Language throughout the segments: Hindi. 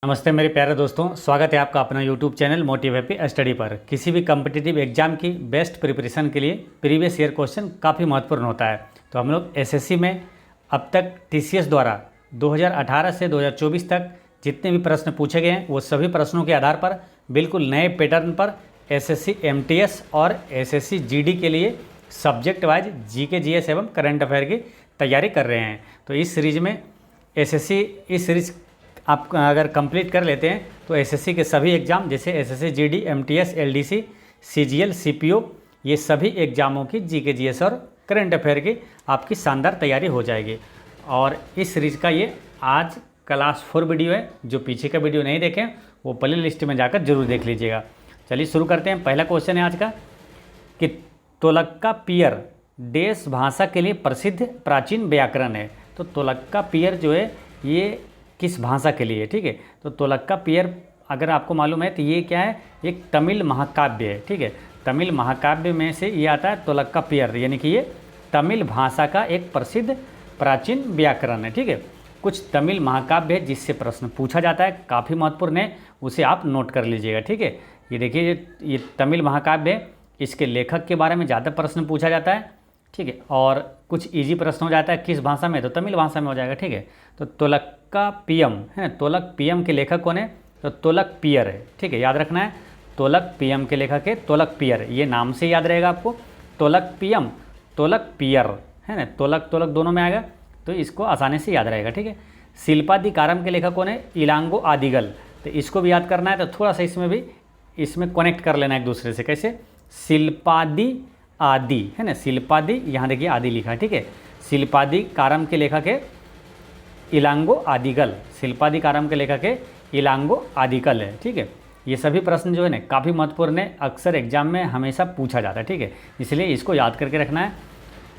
नमस्ते मेरे प्यारे दोस्तों, स्वागत है आपका अपना YouTube channel motive happy study पर। किसी भी कम्पिटिटिव एग्जाम की बेस्ट प्रिपरेशन के लिए प्रीवियस ईयर क्वेश्चन काफ़ी महत्वपूर्ण होता है। तो हम लोग एसएससी में अब तक TCS द्वारा 2018 से 2024 तक जितने भी प्रश्न पूछे गए हैं वो सभी प्रश्नों के आधार पर बिल्कुल नए पैटर्न पर एसएससी MTS और एसएससी GD के लिए सब्जेक्ट वाइज GK GS एवं करंट अफेयर की तैयारी कर रहे हैं। तो इस सीरीज में एसएससी इस सीरीज आप अगर कंप्लीट कर लेते हैं तो एसएससी के सभी एग्ज़ाम जैसे SSC GD MTS LDC CGL CPO ये सभी एग्ज़ामों की GK GS और करंट अफेयर की आपकी शानदार तैयारी हो जाएगी। और इस सीरीज़ का ये आज क्लास 4 वीडियो है। जो पीछे का वीडियो नहीं देखें वो प्ले लिस्ट में जाकर जरूर देख लीजिएगा। चलिए शुरू करते हैं। पहला क्वेश्चन है आज का कि तोलक्कापियर देश भाषा के लिए प्रसिद्ध प्राचीन व्याकरण है। तो तोलक्कापियर जो है ये किस भाषा के लिए, ठीक है। तो तोलक्कापियर अगर आपको मालूम है तो ये क्या है, एक तमिल महाकाव्य है, ठीक है। तमिल महाकाव्य में से ये आता है तोलक्कापियर, यानी कि ये तमिल भाषा का एक प्रसिद्ध प्राचीन व्याकरण है, ठीक है। कुछ तमिल महाकाव्य है जिससे प्रश्न पूछा जाता है, काफ़ी महत्वपूर्ण है, उसे आप नोट कर लीजिएगा, ठीक है। ये देखिए ये तमिल महाकाव्य है, इसके लेखक के बारे में ज़्यादा प्रश्न पूछा जाता है, ठीक है। और कुछ इजी प्रश्न हो जाता है किस भाषा में, तो तमिल भाषा में हो जाएगा, ठीक है। तो तोलक्कापियम है ना, तोलक्पियम के लेखक कौन है, तो तोलक्पियर है, ठीक है। याद रखना है तोलक्पियम के लेखक है तोलक्पियर, ये नाम से याद रहेगा आपको। तोलक्पियम तोलक्पियर है ना, तोलक तोलक दोनों में आएगा तो इसको आसानी से याद रहेगा, ठीक है। शिल्पादिकारम के लेखक कौन है, इलांगो आदिगल, तो इसको भी याद करना है। तो थोड़ा सा इसमें कनेक्ट कर लेना एक दूसरे से, कैसे, शिल्पादि आदि है ना, शिल्पादि, यहाँ देखिए आदि लिखा है, ठीक है। शिल्पादिकारम के लेखक है इलांगो आदिगल, शिल्पादिकारम के लेखक है इलांगो आदिगल है, ठीक है। ये सभी प्रश्न जो है ना काफ़ी महत्वपूर्ण है, अक्सर एग्जाम में हमेशा पूछा जाता है, ठीक है। इसलिए इसको याद करके रखना है।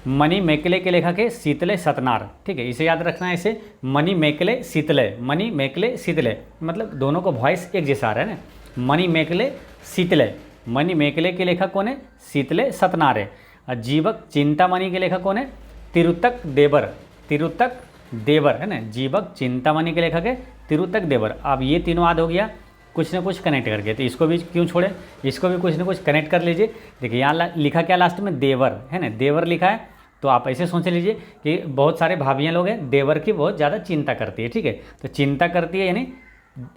मणि मेकले के लेखक है शीतले सतनार, ठीक है, इसे याद रखना है। इसे मणि मेकले शीतले, मणि मेकले शीतले, मतलब दोनों का वॉइस एक जैसा आ रहा है ना, मणि मेकले शीतले। मणि मेकले के लेखक कौन है, शीतले सतनार है। जीवक चिंतामणि के लेखक कौन है, तिरुतक देवर, तिरुतक देवर है ना, जीवक चिंतामणि के लेखक है तिरुतक देवर। अब ये तीनों याद हो गया कुछ ना कुछ कनेक्ट करके, तो इसको भी क्यों छोड़े, इसको भी कुछ ना कुछ कनेक्ट कर लीजिए। देखिए यहाँ लिखा क्या लास्ट में, देवर है ना, देवर लिखा है। तो आप ऐसे सोच लीजिए कि बहुत सारे भाभियाँ लोग हैं, देवर की बहुत ज़्यादा चिंता करती है, ठीक है। तो चिंता करती है यानी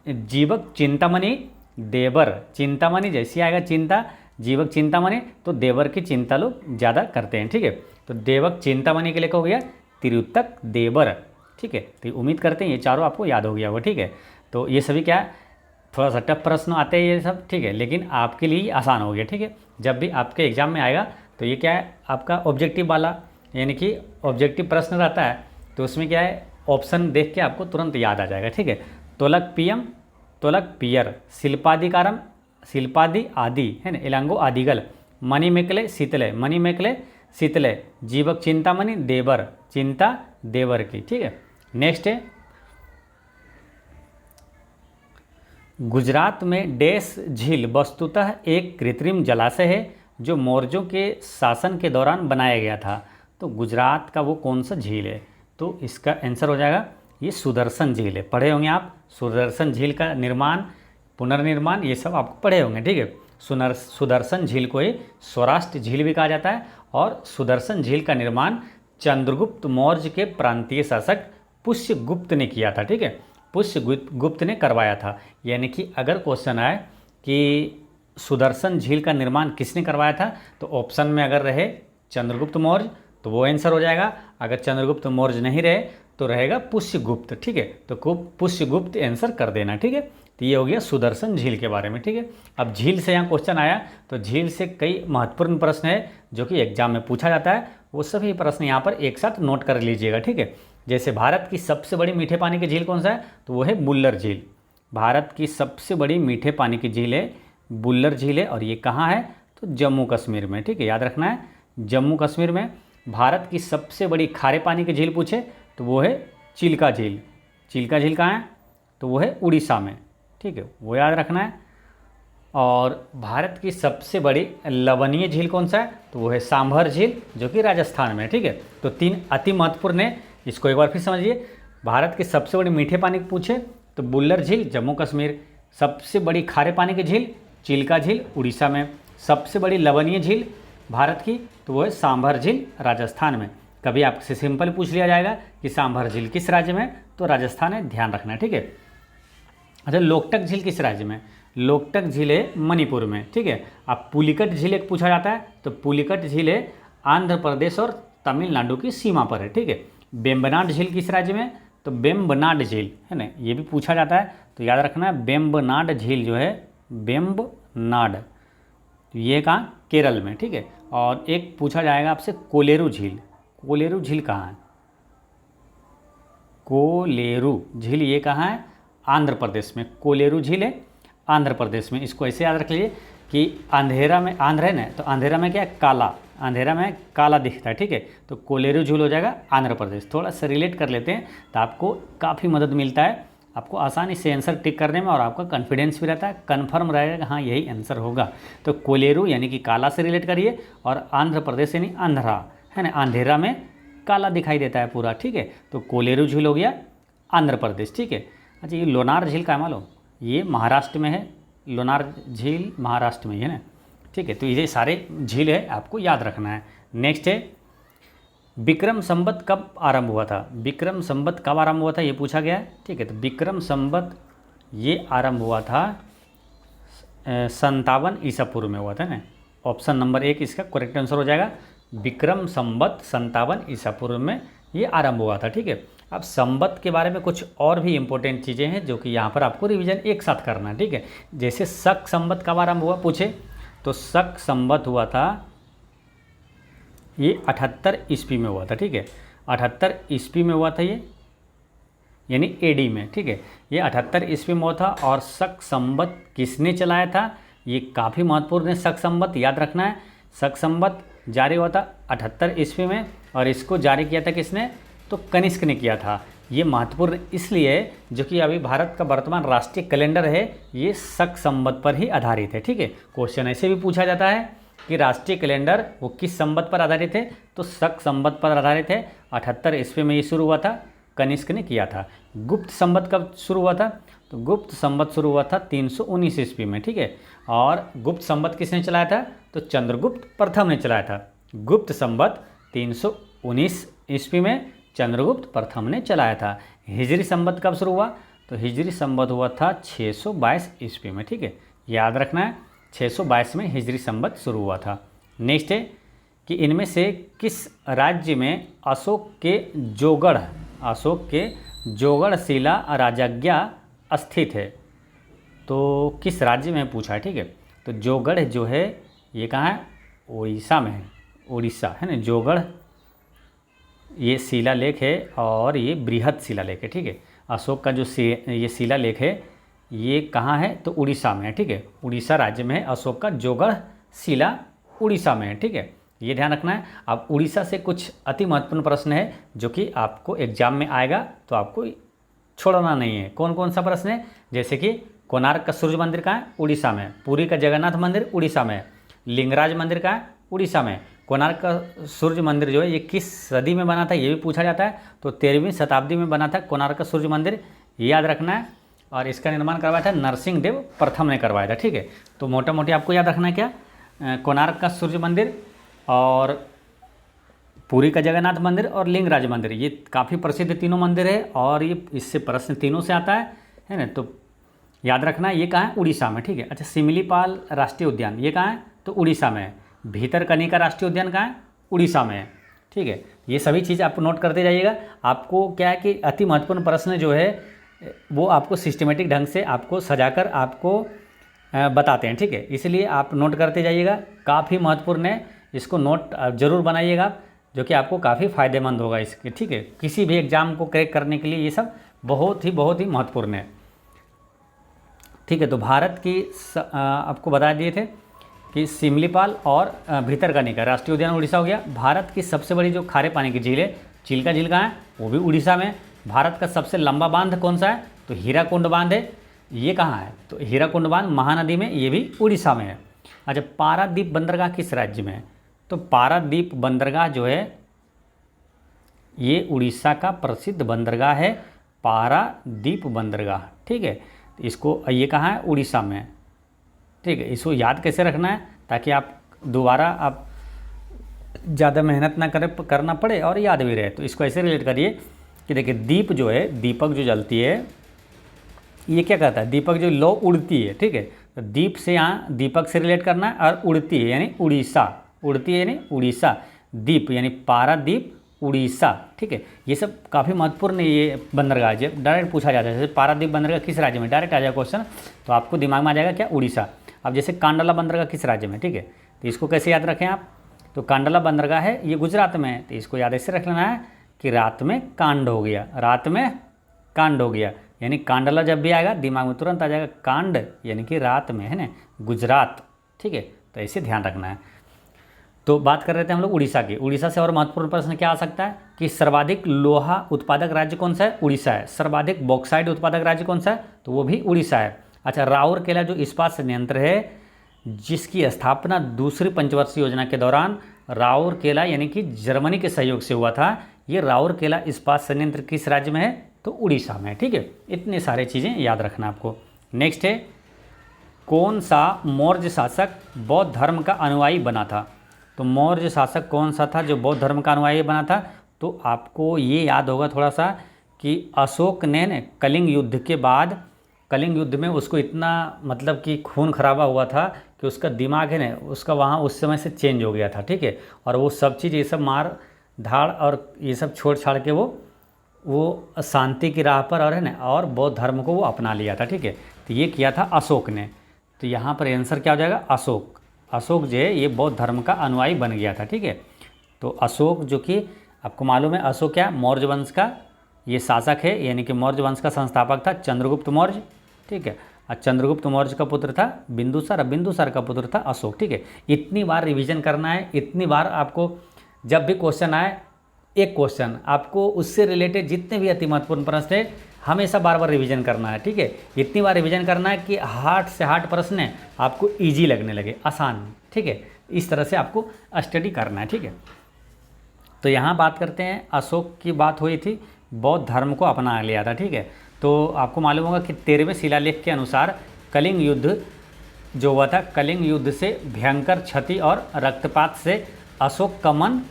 जीवक चिंतामणि देवर, चिंतामणि जैसी आएगा चिंता, जीवक चिंतामणि, तो देवर की चिंता लोग ज़्यादा करते हैं, ठीक है। तो देवक चिंतामणि के लिए हो गया तिरुतक देवर, ठीक है। तो उम्मीद करते हैं ये चारों आपको याद हो गया होगा, ठीक है। तो ये सभी क्या थोड़ा सा टफ प्रश्न आते हैं ये सब, ठीक है, लेकिन आपके लिए आसान हो गया, ठीक है। जब भी आपके एग्जाम में आएगा तो ये क्या है आपका ऑब्जेक्टिव वाला, यानी कि ऑब्जेक्टिव प्रश्न रहता है, तो उसमें क्या है ऑप्शन देख के आपको तुरंत याद आ जाएगा, ठीक है। तोलक्पियम तोलक्पियर, शिल्पादिकारम शिल्पादि आदि है ना, इलांगो आदिगल, मणि मेकले शीतले, मणि मेकले शीतले, जीवक चिंतामणि देवर, चिंता देवर की, ठीक है। नेक्स्ट है गुजरात में डैश झील वस्तुतः एक कृत्रिम जलाशय है जो मौर्यों के शासन के दौरान बनाया गया था। तो गुजरात का वो कौन सा झील है, तो इसका आंसर हो जाएगा ये सुदर्शन झील है। पढ़े होंगे आप, सुदर्शन झील का निर्माण पुनर्निर्माण ये सब आपको पढ़े होंगे, ठीक है। सुदर्शन झील को ही स्वराष्ट्र झील भी कहा जाता है, और सुदर्शन झील का निर्माण चंद्रगुप्त मौर्य के प्रांतीय शासक पुष्यगुप्त ने किया था, ठीक है, पुष्यगुप्त ने करवाया था। यानी कि अगर क्वेश्चन आए कि सुदर्शन झील का निर्माण किसने करवाया था, तो ऑप्शन में अगर रहे चंद्रगुप्त मौर्य तो वो आंसर हो जाएगा, अगर चंद्रगुप्त मौर्य नहीं रहे तो रहेगा पुष्यगुप्त, ठीक है। तो पुष्यगुप्त आंसर कर देना, ठीक है। तो ये हो गया सुदर्शन झील के बारे में, ठीक है। अब झील से यहाँ क्वेश्चन आया तो झील से कई महत्वपूर्ण प्रश्न है जो कि एग्जाम में पूछा जाता है, वो सभी प्रश्न यहाँ पर एक साथ नोट कर लीजिएगा, ठीक है। जैसे भारत की सबसे बड़ी मीठे पानी की झील कौन सा है, तो वो है बुल्लर झील। भारत की सबसे बड़ी मीठे पानी की झील है बुल्लर झील है, और ये कहाँ है, तो जम्मू कश्मीर में, ठीक है, याद रखना है जम्मू कश्मीर में। भारत की सबसे बड़ी खारे पानी की झील पूछे तो वो है चिल्का झील, चिल्का झील कहाँ है, तो वो है उड़ीसा में, ठीक है, वो याद रखना है। और भारत की सबसे बड़ी लवणीय झील कौन सा है, तो वो है सांभर झील जो कि राजस्थान में है, ठीक है। तो तीन अति महत्वपूर्ण है, इसको एक बार फिर समझिए। भारत की सबसे बड़ी मीठे पानी पूछे तो बुल्लर झील जम्मू कश्मीर। सबसे बड़ी खारे पानी की झील चिल्का झील उड़ीसा में। सबसे बड़ी लवणीय झील भारत की तो वो है सांभर झील राजस्थान में। कभी आपसे सिंपल पूछ लिया जाएगा कि सांभर झील किस राज्य में, तो राजस्थान है, ध्यान रखना है, ठीक है। अच्छा, लोकटक झील किस राज्य में? लोकटक झील है मणिपुर में, ठीक है। अब पुलिकट झील एक पूछा जाता है, तो पुलिकट झील है आंध्र प्रदेश और तमिलनाडु की सीमा पर है, ठीक है। बेम्बनाड झील किस राज्य में? तो बेम्बनाड झील है ना, ये भी पूछा जाता है, तो याद रखना है बेम्बनाड झील जो है, बेम्बनाड, तो ये कहाँ? केरल में, ठीक है। और एक पूछा जाएगा आपसे कोलेरू झील। कोलेरू झील कहाँ है? कोलेरू झील ये कहाँ है? आंध्र प्रदेश में। कोलेरू झील है आंध्र प्रदेश में। इसको ऐसे याद रख लीजिए कि अंधेरा में, आंध्र है ना, तो अंधेरा में क्या है? काला, अंधेरा में काला दिखता है, ठीक है। तो कोलेरू झील हो जाएगा आंध्र प्रदेश। थोड़ा सा रिलेट कर लेते हैं तो आपको काफ़ी मदद मिलता है, आपको आसानी से आंसर टिक करने में, और आपका कॉन्फिडेंस भी रहता है, कन्फर्म रहेगा कि हाँ यही आंसर होगा। तो कोलेरू यानी कि काला से रिलेट करिए, और आंध्र प्रदेश यानी अंधेरा है ना, अंधेरा में काला दिखाई देता है पूरा, ठीक है। तो कोलेरू झील हो गया आंध्र प्रदेश, ठीक है। अच्छा, ये लोनार झील का है मालूम? ये महाराष्ट्र में है, लोनार झील महाराष्ट्र में है ना, ठीक है। तो ये सारे झील है, आपको याद रखना है। नेक्स्ट है विक्रम संवत कब आरंभ हुआ था? विक्रम संवत कब आरंभ हुआ था ये पूछा गया है, ठीक है। तो विक्रम संवत ये आरंभ हुआ था 57 ईसा पूर्व में हुआ था ना। ऑप्शन नंबर 1 इसका करेक्ट आंसर हो जाएगा। विक्रम संवत 57 ईसा पूर्व में ये आरंभ हुआ था, ठीक है। अब संवत के बारे में कुछ और भी इंपॉर्टेंट चीज़ें हैं जो कि यहाँ पर आपको रिवीजन एक साथ करना है, ठीक है। जैसे शक संवत कब आरंभ हुआ पूछे, तो शक संवत हुआ था ये 78 ईस्वी में हुआ था, ठीक है। 78 ईस्वी में हुआ था ये, यानी एडी में, ठीक है। ये 78 ईस्वी में हुआ था। और शक संवत किसने चलाया था? ये काफ़ी महत्वपूर्ण है, शक संवत याद रखना है। शक संवत जारी हुआ था 78 ईस्वी में, और इसको जारी किया था किसने? तो कनिष्क ने किया था। ये महत्वपूर्ण इसलिए है जो कि अभी भारत का वर्तमान राष्ट्रीय कैलेंडर है ये शक संवत पर ही आधारित है, ठीक है। क्वेश्चन ऐसे भी पूछा जाता है कि राष्ट्रीय कैलेंडर वो किस संवत पर आधारित है, तो शक संवत पर आधारित है। 78 ईस्वी में ये शुरू हुआ था, कनिष्क ने किया था। गुप्त संवत कब शुरू हुआ था? तो गुप्त संवत शुरू हुआ था 319 ईस्वी में, ठीक है। और गुप्त संवत किसने चलाया था? तो चंद्रगुप्त प्रथम ने चलाया था। गुप्त संवत 319 ईस्वी में चंद्रगुप्त प्रथम ने चलाया था। हिजरी संवत कब शुरू हुआ? तो हिजरी संवत हुआ था 622 ईस्वी में, ठीक है। याद रखना है 622 में हिजरी संवत शुरू हुआ था। नेक्स्ट है कि इनमें से किस राज्य में अशोक के जोगढ़ शिला राजज्ञा स्थित है? तो किस राज्य में पूछा है, ठीक है। तो जोगढ़ जो है ये कहाँ है? उड़ीसा में है, उड़ीसा है ना। जोगढ़ ये शिलालेख है और ये बृहद शिलालेख है, ठीक है। अशोक का जो ये शिलालेख है ये कहाँ है? तो उड़ीसा में है, ठीक है। उड़ीसा राज्य में है अशोक का जोगढ़ शिला, उड़ीसा में है, ठीक है। ये ध्यान रखना है। अब उड़ीसा से कुछ अति महत्वपूर्ण प्रश्न है जो कि आपको एग्जाम में आएगा, तो आपको छोड़ना नहीं है। कौन कौन सा प्रश्न है? जैसे कि कोणार्क का सूर्य मंदिर कहाँ है? उड़ीसा में। पुरी का जगन्नाथ मंदिर उड़ीसा में। लिंगराज मंदिर कहाँ है? उड़ीसा में। कोणार्क का सूर्य मंदिर जो है ये किस सदी में बना था ये भी पूछा जाता है, तो 13वीं शताब्दी में बना था कोणार्क का सूर्य मंदिर, ये याद रखना है। और इसका निर्माण करवाया था नरसिंह देव प्रथम ने करवाया था, ठीक है। तो मोटा मोटी आपको याद रखना है क्या? कोणार्क का सूर्य मंदिर और पुरी का जगन्नाथ मंदिर और लिंगराज मंदिर, ये काफ़ी प्रसिद्ध तीनों मंदिर है, और ये इससे प्रश्न तीनों से आता है ना। तो याद रखना है ये कहाँ है? उड़ीसा में, ठीक है। अच्छा, सिमिलीपाल राष्ट्रीय उद्यान ये कहाँ है? तो उड़ीसा में है। भीतरकनिका राष्ट्रीय उद्यान कहाँ है? उड़ीसा में है, ठीक है। ये सभी चीज़ आप नोट करते जाइएगा। आपको क्या है कि अति महत्वपूर्ण प्रश्न जो है वो आपको सिस्टमेटिक ढंग से आपको सजाकर आपको बताते हैं, ठीक है। इसलिए आप नोट करते जाइएगा, काफ़ी महत्वपूर्ण है, इसको नोट जरूर बनाइएगा, जो कि आपको काफ़ी फ़ायदेमंद होगा इसके, ठीक है। किसी भी एग्ज़ाम को क्रैक करने के लिए ये सब बहुत ही महत्वपूर्ण है, ठीक है। तो भारत की आपको बता दिए थे कि सिमलीपाल और भीतरकनिका राष्ट्रीय उद्यान उड़ीसा हो गया। भारत की सबसे बड़ी जो खारे पानी की झील है चिल्का झील कहाँ है? वो भी उड़ीसा में। भारत का सबसे लंबा बांध कौन सा है? तो हीराकुंड बांध है, ये कहाँ है? तो हीराकुंड बांध महानदी में, ये भी उड़ीसा में है। अच्छा, पारादीप बंदरगाह किस राज्य में है? तो पारादीप बंदरगाह जो है ये उड़ीसा का प्रसिद्ध बंदरगाह है। पारादीप बंदरगाह, ठीक है। तो इसको, ये कहाँ है, उड़ीसा में है, ठीक है। इसको याद कैसे रखना है ताकि आप दोबारा आप ज़्यादा मेहनत ना करना पड़े और याद भी रहे। तो इसको ऐसे रिलेट करिए कि देखिए दीप जो है, दीपक जो जलती है, ये क्या कहता है, दीपक जो लो उड़ती है, ठीक है। तो दीप से यहाँ दीपक से रिलेट करना है और उड़ती है यानी उड़ीसा, उड़ती है यानी उड़ीसा, दीप यानी पारादीप उड़ीसा, ठीक है। ये सब काफ़ी महत्वपूर्ण ये बंदरगाह है, डायरेक्ट पूछा जाता है। जैसे पारादीप बंदरगाह किस राज्य में, डायरेक्ट आ जाएगा क्वेश्चन, तो आपको दिमाग में आ जाएगा क्या, उड़ीसा। अब जैसे कांडला बंदरगाह किस राज्य में, ठीक है। तो इसको कैसे याद रखें आप, तो कांडला बंदरगाह है ये गुजरात में है, तो इसको याद ऐसे रख लेना है कि रात में कांड हो गया, रात में कांड हो गया, यानी कांडला जब भी आएगा दिमाग में तुरंत आ जाएगा कांड यानी कि रात में, है ना, गुजरात, ठीक है। तो ऐसे ध्यान रखना है। तो बात कर रहे थे हम लोग उड़ीसा की। उड़ीसा से और महत्वपूर्ण प्रश्न क्या आ सकता है कि सर्वाधिक लोहा उत्पादक राज्य कौन सा है, उड़ीसा है। सर्वाधिक बॉक्साइट उत्पादक राज्य कौन सा है, तो वो भी उड़ीसा है। अच्छा, राउरकेला जो इस्पात संयंत्र है जिसकी स्थापना दूसरी पंचवर्षीय योजना के दौरान राउरकेला यानी कि जर्मनी के सहयोग से हुआ था, ये राउरकेला इस्पात संयंत्र किस राज्य में है, तो उड़ीसा में है, ठीक है। इतनी सारी चीज़ें याद रखना आपको। नेक्स्ट है, कौन सा मौर्य शासक बौद्ध धर्म का अनुयायी बना था, तो मौर्य शासक कौन सा था जो बौद्ध धर्म का अनुयायी बना था, तो आपको ये याद होगा थोड़ा सा कि अशोक ने कलिंग युद्ध के बाद, कलिंग युद्ध में उसको इतना मतलब कि खून खराबा हुआ था कि उसका दिमाग है ना, उसका वहाँ उस समय से चेंज हो गया था, ठीक है। और वो सब चीज़, ये सब मार धाड़ और ये सब छोड़ छाड़ के वो शांति की राह पर और है ना, और बौद्ध धर्म को वो अपना लिया था, ठीक है। तो ये किया था अशोक ने। तो यहाँ पर आंसर क्या हो जाएगा, अशोक। अशोक जो है ये बौद्ध धर्म का अनुयायी बन गया था, ठीक है। तो अशोक जो कि आपको मालूम है, अशोक क्या, मौर्य वंश का ये शासक है, यानी कि मौर्य वंश का संस्थापक था चंद्रगुप्त मौर्य, ठीक है। और चंद्रगुप्त मौर्य का पुत्र था बिंदुसार, और बिंदुसार का पुत्र था अशोक, ठीक है। इतनी बार रिवीजन करना है, इतनी बार आपको जब भी क्वेश्चन आए, एक क्वेश्चन आपको उससे रिलेटेड जितने भी अति महत्वपूर्ण प्रश्न है हमेशा बार बार रिवीजन करना है, ठीक है। इतनी बार रिवीजन करना है कि हार्ड से हार्ड प्रश्न है आपको ईजी लगने लगे, आसान, ठीक है। इस तरह से आपको स्टडी करना है, ठीक है। तो यहाँ बात करते हैं, अशोक की बात हुई थी, बौद्ध धर्म को अपना लिया था, ठीक है। तो आपको मालूम होगा कि 13वें शिलालेख के अनुसार कलिंग युद्ध जो हुआ था, कलिंग युद्ध से भयंकर क्षति और रक्तपात से अशोक का मन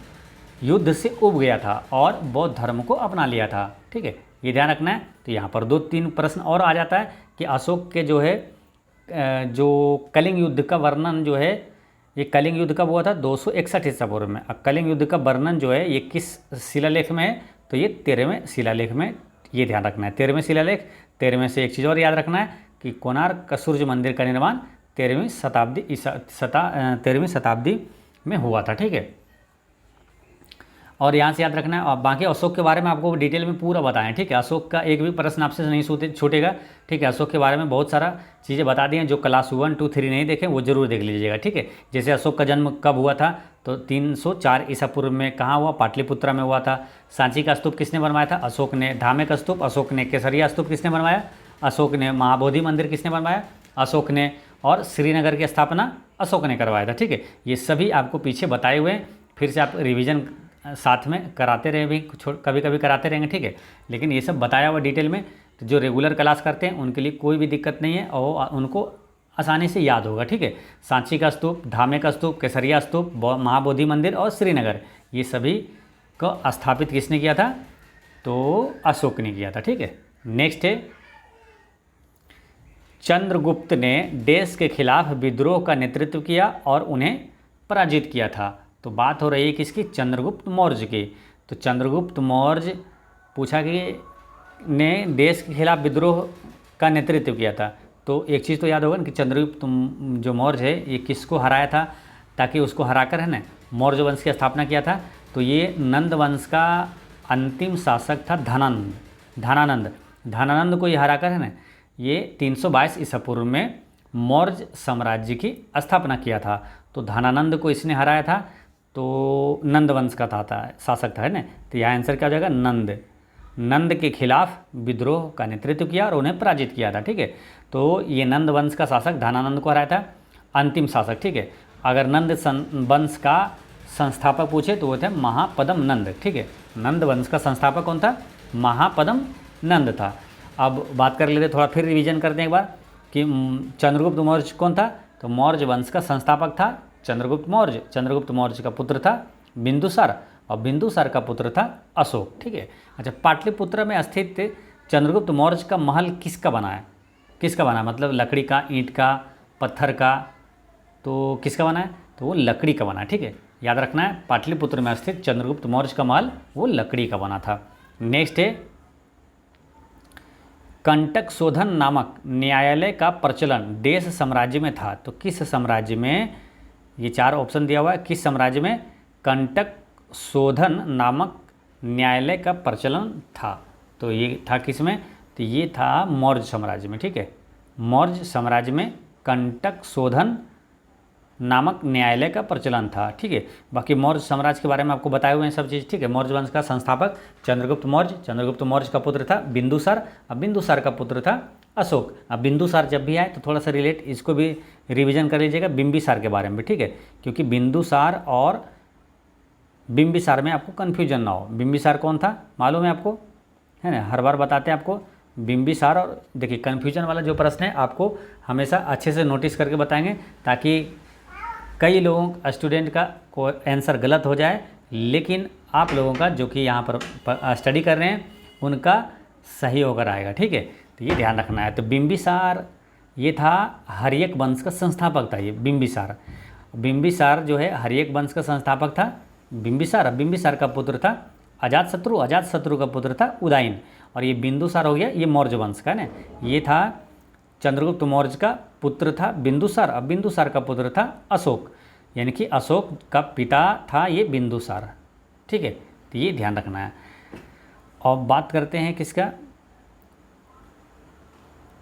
युद्ध से उब गया था और बौद्ध धर्म को अपना लिया था, ठीक है। ये ध्यान रखना है। तो यहाँ पर 2-3 प्रश्न और आ जाता है कि अशोक के जो है जो कलिंग युद्ध का वर्णन जो है, ये कलिंग युद्ध कब हुआ था, 261 ईसा पूर्व में। अब कलिंग युद्ध का वर्णन जो है ये किस शिलालेख में है, तो ये 13वें शिलालेख में, ये ध्यान रखना है। 13वें शिलालेख, 13वें से एक चीज़ और याद रखना है कि कोणार्क का सूर्य मंदिर का निर्माण 13वीं शताब्दी में हुआ था, ठीक है। और यहाँ से याद रखना है। और बाकी अशोक के बारे में आपको डिटेल में पूरा बताएं, ठीक है। अशोक का एक भी प्रश्न आपसे नहीं छूटेगा, ठीक है। अशोक के बारे में बहुत सारा चीज़ें बता दी हैं, जो क्लास 1, 2, 3 नहीं देखें वो जरूर देख लीजिएगा, ठीक है। जैसे अशोक का जन्म कब हुआ था, तो 304 ईसा पूर्व में कहाँ हुआ, पाटलिपुत्रा में हुआ था। सांची का स्तूप किसने बनवाया था, अशोक ने। धामे का स्तूप अशोक ने। केसरिया स्तूप किसने बनवाया, अशोक ने। महाबोधि मंदिर किसने बनवाया, अशोक ने। और श्रीनगर की स्थापना अशोक ने करवाया था, ठीक है। ये सभी आपको पीछे बताए हुए हैं, फिर से आप रिविज़न साथ में कराते रहे, भी कभी कभी कराते रहेंगे, ठीक है। लेकिन ये सब बताया हुआ डिटेल में, तो जो रेगुलर क्लास करते हैं उनके लिए कोई भी दिक्कत नहीं है और उनको आसानी से याद होगा, ठीक है। सांची का स्तूप, धामे का स्तूप, केसरिया स्तूप, महाबोधि मंदिर और श्रीनगर, ये सभी को स्थापित किसने किया था, तो अशोक ने किया था, ठीक है। नेक्स्ट है, चंद्रगुप्त ने देश के खिलाफ विद्रोह का नेतृत्व किया और उन्हें पराजित किया था। तो बात हो रही है किसकी, चंद्रगुप्त मौर्य की। तो चंद्रगुप्त मौर्य पूछा कि ने देश के खिलाफ विद्रोह का नेतृत्व किया था। तो एक चीज़ तो याद होगा ना कि चंद्रगुप्त जो मौर्य है ये किसको हराया था, ताकि उसको हराकर है ना मौर्य वंश की स्थापना किया था। तो ये नंद वंश का अंतिम शासक था धनानंद को ये हराकर है ना ये 322 ईसा पूर्व में मौर्य साम्राज्य की स्थापना किया था। तो धनानंद को इसने हराया था, तो नंद वंश का था शासक था, है ना। तो यह आंसर क्या हो जाएगा, नंद के खिलाफ विद्रोह का नेतृत्व किया और उन्हें पराजित किया था, ठीक है। तो ये नंद वंश का शासक धनानंद को हराया था, अंतिम शासक, ठीक है। अगर नंद वंश का संस्थापक पूछे तो वो थे महापदम नंद, ठीक है। नंद वंश का संस्थापक कौन था, महापदम नंद था। अब बात कर लेते, थोड़ा फिर रिवीजन करते हैं एक बार कि चंद्रगुप्त मौर्य कौन था, तो मौर्य वंश का संस्थापक था चंद्रगुप्त मौर्य। चंद्रगुप्त मौर्य का पुत्र था बिंदुसार और बिंदुसार का पुत्र था अशोक। ठीक है। अच्छा, पाटलिपुत्र में स्थित चंद्रगुप्त मौर्य का महल किसका बना है? किसका बना है मतलब लकड़ी का, ईंट का, पत्थर का, तो किसका बना है? तो वो लकड़ी का बना है। ठीक है, याद रखना है, पाटलिपुत्र में स्थित चंद्रगुप्त मौर्य का महल वो लकड़ी का बना था। नेक्स्ट है, कंटक शोधन नामक न्यायालय का प्रचलन देश साम्राज्य में था, तो किस साम्राज्य में? ये 4 ऑप्शन दिया हुआ है, किस साम्राज्य में कंटक शोधन नामक न्यायालय का प्रचलन था? तो ये था किस में? तो ये था मौर्य साम्राज्य में। ठीक है, मौर्य साम्राज्य में कंटक शोधन नामक न्यायालय का प्रचलन था। ठीक है, बाकी मौर्य साम्राज्य के बारे में आपको बताए हुए हैं सब चीज़। ठीक है, मौर्य वंश का संस्थापक चंद्रगुप्त मौर्य, चंद्रगुप्त मौर्य का पुत्र था बिंदुसार, अब बिंदुसार का पुत्र था अशोक। अब बिंदुसार जब भी आए तो थोड़ा सा रिलेट इसको भी रिवीजन कर लीजिएगा बिंबिसार के बारे में। ठीक है, क्योंकि बिंदुसार और बिंबिसार में आपको कन्फ्यूजन ना हो। बिंबिसार कौन था मालूम है आपको, है ना, हर बार बताते हैं आपको बिंबिसार। और देखिए कन्फ्यूजन वाला जो प्रश्न है आपको हमेशा अच्छे से नोटिस करके बताएंगे, ताकि कई लोगों स्टूडेंट का को आंसर गलत हो जाए, लेकिन आप लोगों का जो कि यहाँ पर स्टडी कर रहे हैं उनका सही होकर आएगा। ठीक है, तो ये ध्यान रखना है। तो बिंबिसार ये था हर्यक वंश का संस्थापक था। ये बिंबिसार, बिंबिसार जो है हर्यक वंश का संस्थापक था बिंबिसार। बिंबिसार का पुत्र था अजातशत्रु, अजातशत्रु का पुत्र था उदयन, और ये बिंदुसार हो गया ये मौर्य वंश का ना। ये था चंद्रगुप्त मौर्य का पुत्र था बिंदुसार, अब बिंदुसार का पुत्र था अशोक, यानी कि अशोक का पिता था ये बिंदुसार। ठीक है, तो ये ध्यान रखना है। और बात करते हैं किसका,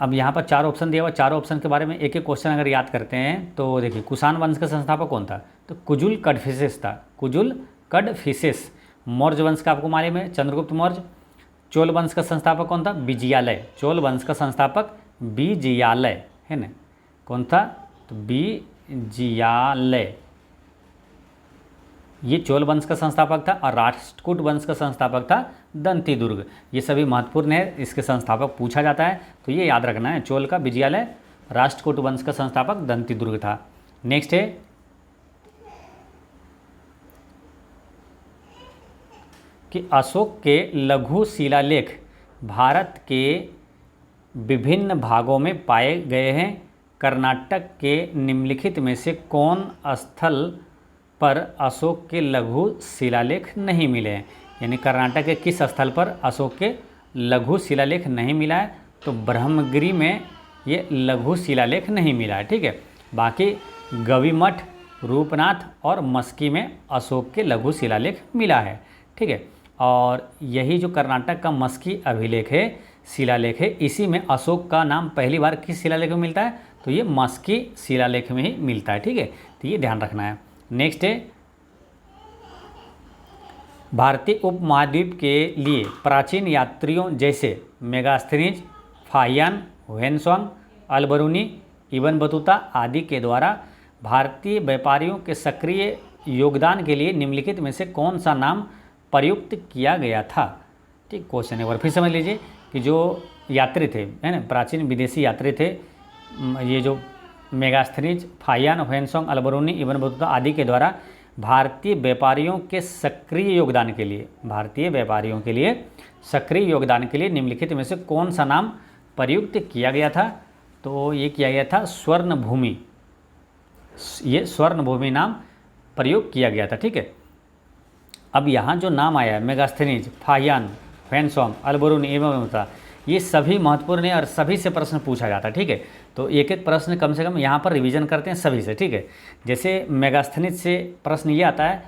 अब यहाँ पर 4 ऑप्शन दिया हुआ, 4 ऑप्शन के बारे में एक एक क्वेश्चन अगर याद करते हैं तो देखिए, कुषाण वंश का संस्थापक कौन था? तो कुजुल कडफिसेस था, कुजुल कडफिसेस। मौर्य वंश का आपको मालूम है चंद्रगुप्त मौर्य। चोल वंश का संस्थापक कौन था? विजयालय। चोल वंश का संस्थापक विजयालय है ना, कौन था? तो विजयालय, ये चोल वंश का संस्थापक था। और राष्ट्रकूट वंश का संस्थापक था दंती दुर्ग। ये सभी महत्वपूर्ण है, इसके संस्थापक पूछा जाता है, तो ये याद रखना है। चोल का विजयालय, राष्ट्रकूट वंश का संस्थापक दंती दुर्ग था। नेक्स्ट है कि अशोक के लघु शिलालेख भारत के विभिन्न भागों में पाए गए हैं। कर्नाटक के निम्नलिखित में से कौन स्थल पर अशोक के लघु शिलालेख नहीं मिले हैं? यानी कर्नाटक के किस स्थल पर अशोक के लघु शिलालेख नहीं मिला है? तो ब्रह्मगिरी में ये लघु शिलालेख नहीं मिला है। ठीक है, बाकी गविमठ, रूपनाथ और मस्की में अशोक के लघु शिलालेख मिला है। ठीक है, और यही जो कर्नाटक का मस्की अभिलेख है, शिलालेख है, इसी में अशोक का नाम पहली बार किस शिलालेख में मिलता है? तो ये मस्की शिलालेख में ही मिलता है। ठीक है, तो ये ध्यान रखना है। नेक्स्ट है, भारतीय उपमहाद्वीप के लिए प्राचीन यात्रियों जैसे मेगास्थनीज, फाहियान, ह्वेनसांग, अलबरूनी, इब्न बतूता आदि के द्वारा भारतीय व्यापारियों के सक्रिय योगदान के लिए निम्नलिखित में से कौन सा नाम प्रयुक्त किया गया था? ठीक, क्वेश्चन एक बार फिर समझ लीजिए कि जो यात्री थे, है ना, प्राचीन विदेशी यात्री थे, ये जो मेगास्थनीज, फाहियान, ह्वेनसांग, अलबरूनी, इब्न बतूता आदि के द्वारा भारतीय व्यापारियों के सक्रिय योगदान के लिए, भारतीय व्यापारियों के लिए सक्रिय योगदान के लिए निम्नलिखित में से कौन सा नाम प्रयुक्त किया गया था? तो ये किया गया था स्वर्ण भूमि, ये स्वर्ण भूमि नाम प्रयोग किया गया था। ठीक है, अब यहाँ जो नाम आया है मेगास्थनीज, फाहियान, ह्वेनसांग, अलबरूनी, इब्न बतूता, ये सभी महत्वपूर्ण है और सभी से प्रश्न पूछा जाता है। ठीक है, तो एक एक प्रश्न कम से कम यहाँ पर रिवीजन करते हैं सभी से। ठीक है, जैसे मेगास्थनीज से प्रश्न ये आता है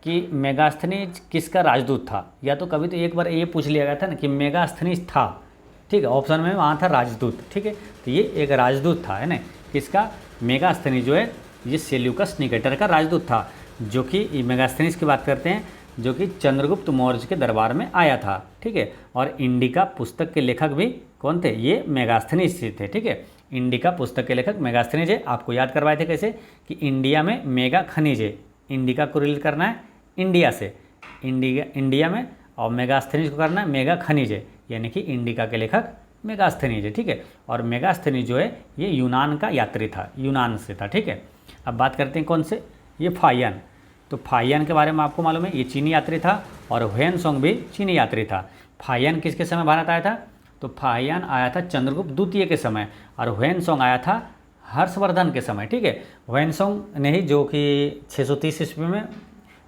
कि मेगास्थनीज किसका राजदूत था? या तो कभी तो एक बार ये पूछ लिया गया था ना कि मेगास्थनीज था, ठीक है, ऑप्शन में वहाँ था राजदूत। ठीक है, तो ये एक राजदूत था, है ना, किसका? मेगास्थनीज जो है ये सेल्यूकस निकेटर का राजदूत था, जो कि मेगास्थनीज की बात करते हैं, जो कि चंद्रगुप्त मौर्य के दरबार में आया था। ठीक है, और इंडिका पुस्तक के लेखक भी कौन थे? ये मेगास्थनीज थे। ठीक है, इंडिका पुस्तक के लेखक मेगास्थनीज है। आपको याद करवाए थे कैसे कि इंडिया में मेगा खनिज है, इंडिका को रिलेट करना है इंडिया से, इंडिया में, और मेगास्थनीज को करना है मेगा खनिज है, यानी कि इंडिका के लेखक मेगास्थनीज है, ठीक है। और मेगास्थनीज जो है ये यूनान का यात्री था, यूनान से था, ठीक है। अब बात करते हैं कौन से, ये फाहियान। तो फाहियान के बारे में आपको मालूम है, ये चीनी यात्री था और ह्वेनसोंग भी चीनी यात्री था। फाहियान किसके समय भारत आया था, तो फाहियान आया था चंद्रगुप्त द्वितीय के समय और ह्वेनसोंग आया था हर्षवर्धन के समय, ठीक है। ह्वेनसोंग ने ही, जो कि 630 ईस्वी में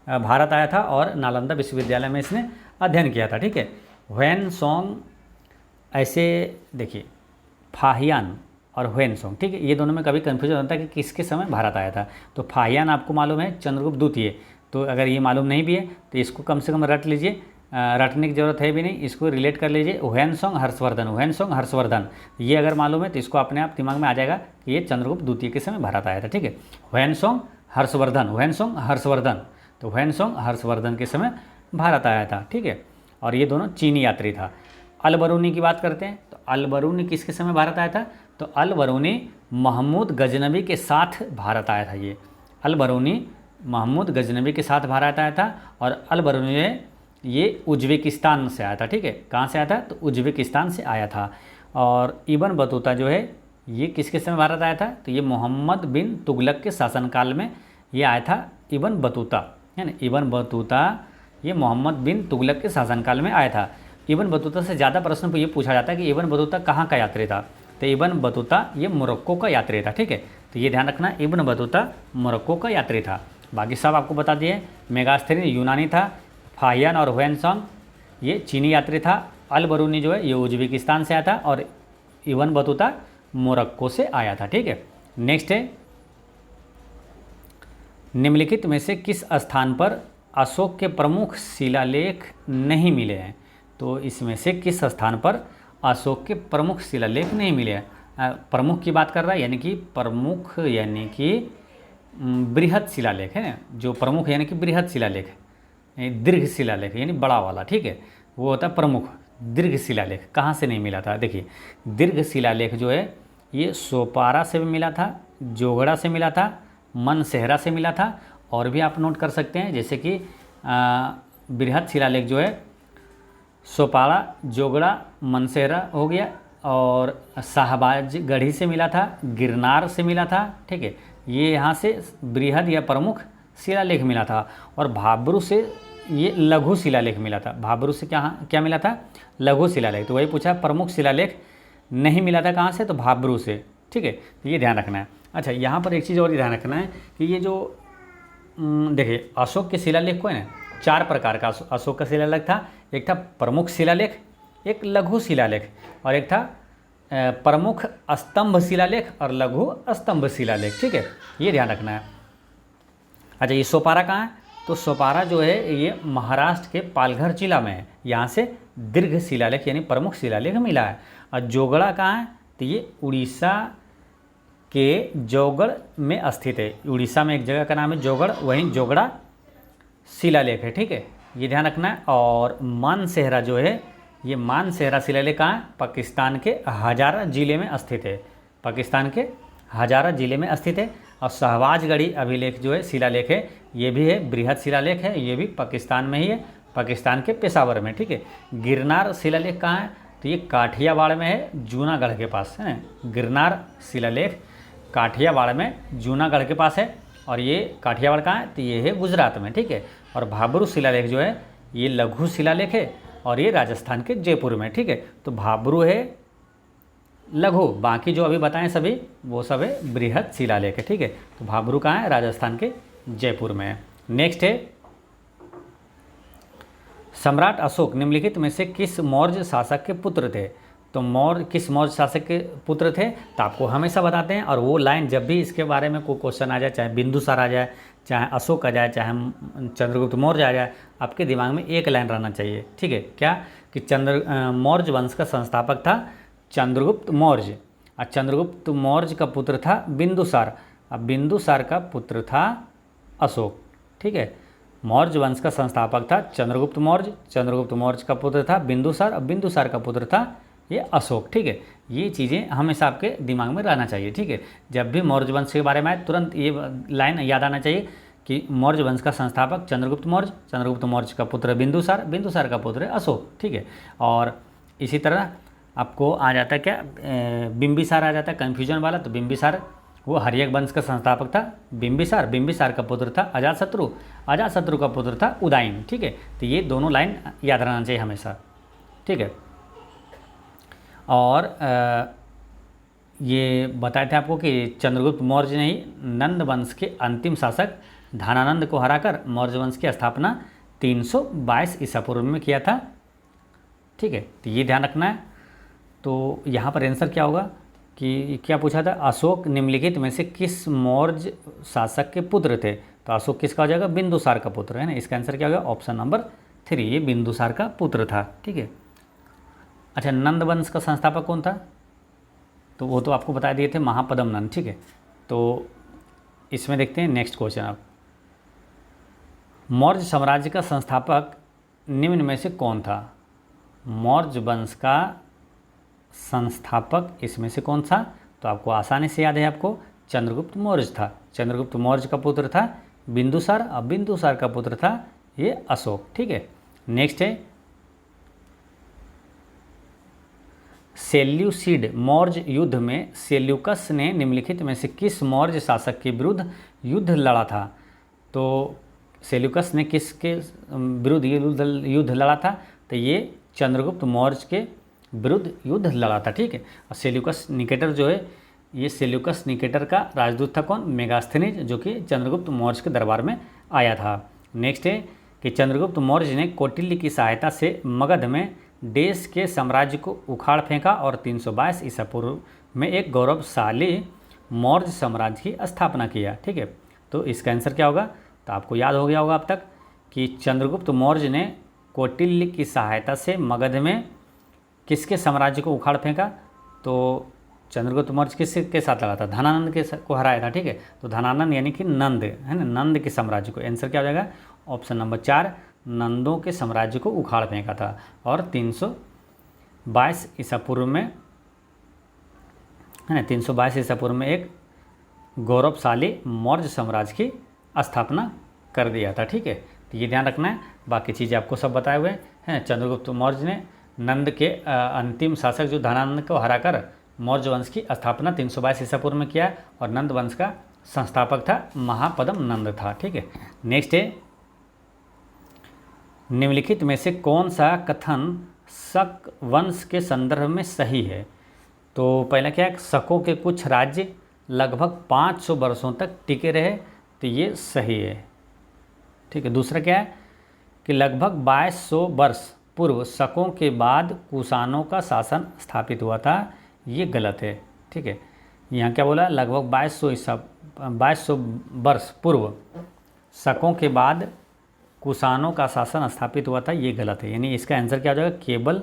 भारत आया था और नालंदा विश्वविद्यालय में इसने अध्ययन किया था, ठीक है। ह्वेनसोंग, ऐसे देखिए फाहियान और ह्वेनसोंग, ठीक है, ये दोनों में कभी कन्फ्यूजन होता है कि किसके समय भारत आया था। तो फाहियान आपको मालूम है चंद्रगुप्त द्वितीय, तो अगर ये मालूम नहीं भी है तो इसको कम से कम रट लीजिए, रटने की ज़रूरत है भी नहीं, इसको रिलेट कर लीजिए। ह्वेनसोंग हर्षवर्धन, ह्वेनसोंग हर्षवर्धन, ये अगर मालूम है तो इसको अपने आप दिमाग में आ जाएगा कि ये चंद्रगुप्त द्वितीय के समय भारत आया था, ठीक है। ह्वेनसोंग हर्षवर्धन, ह्वेनसोंग हर्षवर्धन, तो ह्वेनसोंग हर्षवर्धन के समय भारत आया था, ठीक है। और ये दोनों चीनी यात्री था। अल बरूनी की बात करते हैं, तो अल बरूनी किसके समय भारत आया था, तो अल बरूनी महमूद गजनबी के साथ भारत आया था। ये अल बरूनी महमूद गजनबी के साथ भारत आया था और अल बरूनी ये उज्बेकिस्तान से आया था, ठीक है। कहाँ से आया था, तो उज्बेकिस्तान से आया था। और इब्न बतूता जो है ये किसके समय भारत आया था, तो ये मोहम्मद बिन तुगलक के शासनकाल में ये आया था। इब्न बतूता है ना, इब्न बतूता ये मोहम्मद बिन तुगलक के शासनकाल में आया था। इब्न बतूता से ज़्यादा प्रश्न ये पूछा जाता है कि इब्न बतूता कहाँ का यात्री था, तो इब्न बतूता ये मोरक्को का यात्री था, ठीक है। तो ये ध्यान रखना, इब्न बतूता मोरक्को का यात्री था। बाकी सब आपको बता दिए। मेगास्थनीज यूनानी था, फाहियान और ह्वेनसोंग ये चीनी यात्री था, अल बरूनी जो है ये उज्बेकिस्तान से आया था और इब्न बतूता मोरक्को से आया था, ठीक है। नेक्स्ट है, निम्नलिखित में से किस स्थान पर अशोक के प्रमुख शिलालेख नहीं मिले हैं, तो इसमें से किस स्थान पर अशोक के प्रमुख शिलालेख नहीं मिले हैं। प्रमुख की बात कर रहा है, यानी कि प्रमुख यानी कि बृहद शिलालेख है ना, जो प्रमुख यानी कि बृहद शिलालेख, दीर्घ शिलालेख यानी बड़ा वाला, ठीक है, वो होता है प्रमुख। दीर्घ शिलालेख कहाँ से नहीं मिला था, देखिए दीर्घ शिलालेख जो है ये सोपारा से भी मिला था, जोगड़ा से मिला था, मनसेहरा से मिला था, और भी आप नोट कर सकते हैं जैसे कि बृहद शिलालेख जो है सोपारा, जोगड़ा, मनसेहरा हो गया, और शाहबाज गढ़ी से मिला था, गिरनार से मिला था, ठीक है। ये यहाँ से बृहद या प्रमुख शिलालेख मिला था। और भाब्रू से ये लघु शिलालेख मिला था। भाब्रू से क्या मिला था, लघु शिलालेख। तो वही पूछा, प्रमुख शिलालेख नहीं मिला था कहाँ से, तो भाब्रू से, ठीक है। तो ये ध्यान रखना है। अच्छा, यहाँ पर एक चीज़ और ध्यान रखना है कि ये जो देखिए अशोक के शिलालेख को है ना, 4 प्रकार का अशोक का शिलालेख था। एक था प्रमुख शिलालेख, एक लघु शिलालेख, और एक था प्रमुख स्तंभ शिलालेख और लघु स्तंभ शिलालेख, ठीक है। ये ध्यान रखना है। अच्छा, ये सोपारा कहाँ है, तो सोपारा जो है ये महाराष्ट्र के पालघर जिला में है। यहाँ से दीर्घ शिलालेख यानी प्रमुख शिलालेख मिला है। और जोगड़ा कहाँ है, तो ये उड़ीसा के जोगड़ में स्थित है। उड़ीसा में एक जगह का नाम है जोगड़, वहीं जोगड़ा शिलालेख है, ठीक है, ये ध्यान रखना है। और मानसेहरा जो है ये मानसेहरा शिलालेख कहाँ है, पाकिस्तान के हजारा ज़िले में स्थित है। पाकिस्तान के हजारा ज़िले में स्थित है। और शहबाजगढ़ी अभिलेख जो है शिलालेख है, ये भी है बृहद शिलालेख है, ये भी पाकिस्तान में ही है, पाकिस्तान के पेशावर में, ठीक है। गिरनार शिलालेख कहाँ है, तो ये काठियावाड़ में है, जूनागढ़ के पास है ना। गिरनार शिलालेख काठियावाड़ में जूनागढ़ के पास है। और ये काठियावाड़ कहाँ है, तो ये है गुजरात में, ठीक है। और भाब्रू शिलालेख जो है ये लघु शिलालेख है और ये राजस्थान के जयपुर में, ठीक है। तो भाब्रू है लघु, बाकी जो अभी बताएं सभी वो सब है बृहद शिलालेख है, ठीक है। तो भाब्रू कहाँ है, राजस्थान के जयपुर में है। नेक्स्ट है, सम्राट अशोक निम्नलिखित में से किस मौर्य शासक के पुत्र थे, तो किस मौर्य शासक के पुत्र थे, तो आपको हमेशा बताते हैं। और वो लाइन जब भी इसके बारे में कोई क्वेश्चन आ जाए, चाहे बिंदुसार आ जाए, चाहे अशोक आ जाए, चाहे चंद्रगुप्त मौर्य आ जाए, आपके दिमाग में एक लाइन रहना चाहिए, ठीक है। क्या कि मौर्य वंश का संस्थापक था चंद्रगुप्त मौर्य, और चंद्रगुप्त मौर्य का पुत्र था बिंदुसार, अब बिंदुसार का पुत्र था अशोक, ठीक है। मौर्य वंश का संस्थापक था चंद्रगुप्त मौर्य, चंद्रगुप्त मौर्य का पुत्र था बिंदुसार, और बिंदुसार का पुत्र था ये अशोक, ठीक है। ये चीज़ें हमेशा आपके दिमाग में रहना चाहिए, ठीक है। जब भी मौर्य वंश के बारे में आए तुरंत ये लाइन याद आना चाहिए कि मौर्य वंश का संस्थापक चंद्रगुप्त मौर्य, चंद्रगुप्त मौर्य का पुत्र बिंदुसार, बिंदुसार का पुत्र अशोक, ठीक है। और इसी तरह आपको आ जाता है क्या, बिंबिसार आ जाता है कन्फ्यूजन वाला। तो बिंबिसार वो हर्यक वंश का संस्थापक था। बिंबिसार, बिंबिसार का पुत्र था अजातशत्रु, अजातशत्रु का पुत्र था उदयन। ठीक है, तो ये दोनों लाइन याद रहना चाहिए हमेशा। ठीक है, और ये बताए थे आपको कि चंद्रगुप्त मौर्य ने ही नंद वंश के अंतिम शासक धनानंद को हराकर मौर्य वंश की स्थापना 322 ईसा पूर्व में किया था। ठीक है, तो ये ध्यान रखना है। तो यहाँ पर आंसर क्या होगा कि क्या पूछा था, अशोक निम्नलिखित में से किस मौर्य शासक के पुत्र थे। तो अशोक किसका हो जाएगा, बिंदुसार का पुत्र है ना। इसका आंसर क्या होगा, ऑप्शन नंबर 3, ये बिंदुसार का पुत्र था। ठीक है, अच्छा नंद वंश का संस्थापक कौन था, तो वो तो आपको बता दिए थे, महापद्म नंद। ठीक है, तो इसमें देखते हैं नेक्स्ट क्वेश्चन आप, मौर्य साम्राज्य का संस्थापक निम्न में से कौन था। मौर्य वंश का संस्थापक इसमें से कौन था, तो आपको आसानी से याद है, आपको चंद्रगुप्त मौर्य था। चंद्रगुप्त मौर्य का पुत्र था बिंदुसार, और बिंदुसार का पुत्र था ये अशोक। ठीक है, नेक्स्ट है सेल्यूसिड मौर्य युद्ध में सेल्यूकस ने निम्नलिखित में से किस मौर्य शासक के विरुद्ध युद्ध लड़ा था। तो सेल्यूकस ने किसके विरुद्ध युद्ध लड़ा था, तो ये चंद्रगुप्त मौर्य के विरुद्ध युद्ध लड़ा था। ठीक है, और सेल्यूकस निकेटर जो है, ये सेल्यूकस निकेटर का राजदूत था कौन, मेगास्थनीज, जो कि चंद्रगुप्त मौर्य के दरबार में आया था। नेक्स्ट है कि चंद्रगुप्त मौर्य ने कौटिल्य की सहायता से मगध में देश के साम्राज्य को उखाड़ फेंका और 322 ईसा पूर्व में एक गौरवशाली मौर्य साम्राज्य की स्थापना किया। ठीक है, तो इसका आंसर क्या होगा, तो आपको याद हो गया होगा अब तक कि चंद्रगुप्त मौर्य ने कौटिल्य की सहायता से मगध में किसके साम्राज्य को उखाड़ फेंका, तो चंद्रगुप्त मौर्य किसके साथ लगा था, धनानंद के को हराया था। ठीक है, तो धनानंद यानी कि नंद है ना, नंद के साम्राज्य को। आंसर क्या हो जाएगा, ऑप्शन नंबर 4, नंदों के साम्राज्य को उखाड़ फेंका था और 322 ईसा पूर्व में है ना, 322 ईसा पूर्व में एक गौरवशाली मौर्य साम्राज्य की स्थापना कर दिया था। ठीक है, तो ये ध्यान रखना है, बाकी चीज़ें आपको सब बताए हुए हैं। चंद्रगुप्त मौर्य ने नंद के अंतिम शासक जो धनानंद को हराकर मौर्य वंश की स्थापना 322 ईसा पूर्व में किया, और नंद वंश का संस्थापक था महापद्म नंद था। ठीक है, नेक्स्ट है निम्नलिखित में से कौन सा कथन शक वंश के संदर्भ में सही है। तो पहला क्या है, शकों के कुछ राज्य लगभग 500 वर्षों तक टिके रहे, तो ये सही है। ठीक है, दूसरा क्या है कि लगभग 2200 वर्ष पूर्व शकों के बाद कुषाणों का शासन स्थापित हुआ था, ये गलत है। ठीक है, यहाँ क्या बोला, लगभग 2200 वर्ष पूर्व शकों के बाद कुषाणों का शासन स्थापित हुआ था, ये गलत है। यानी इसका आंसर क्या हो जाएगा, केवल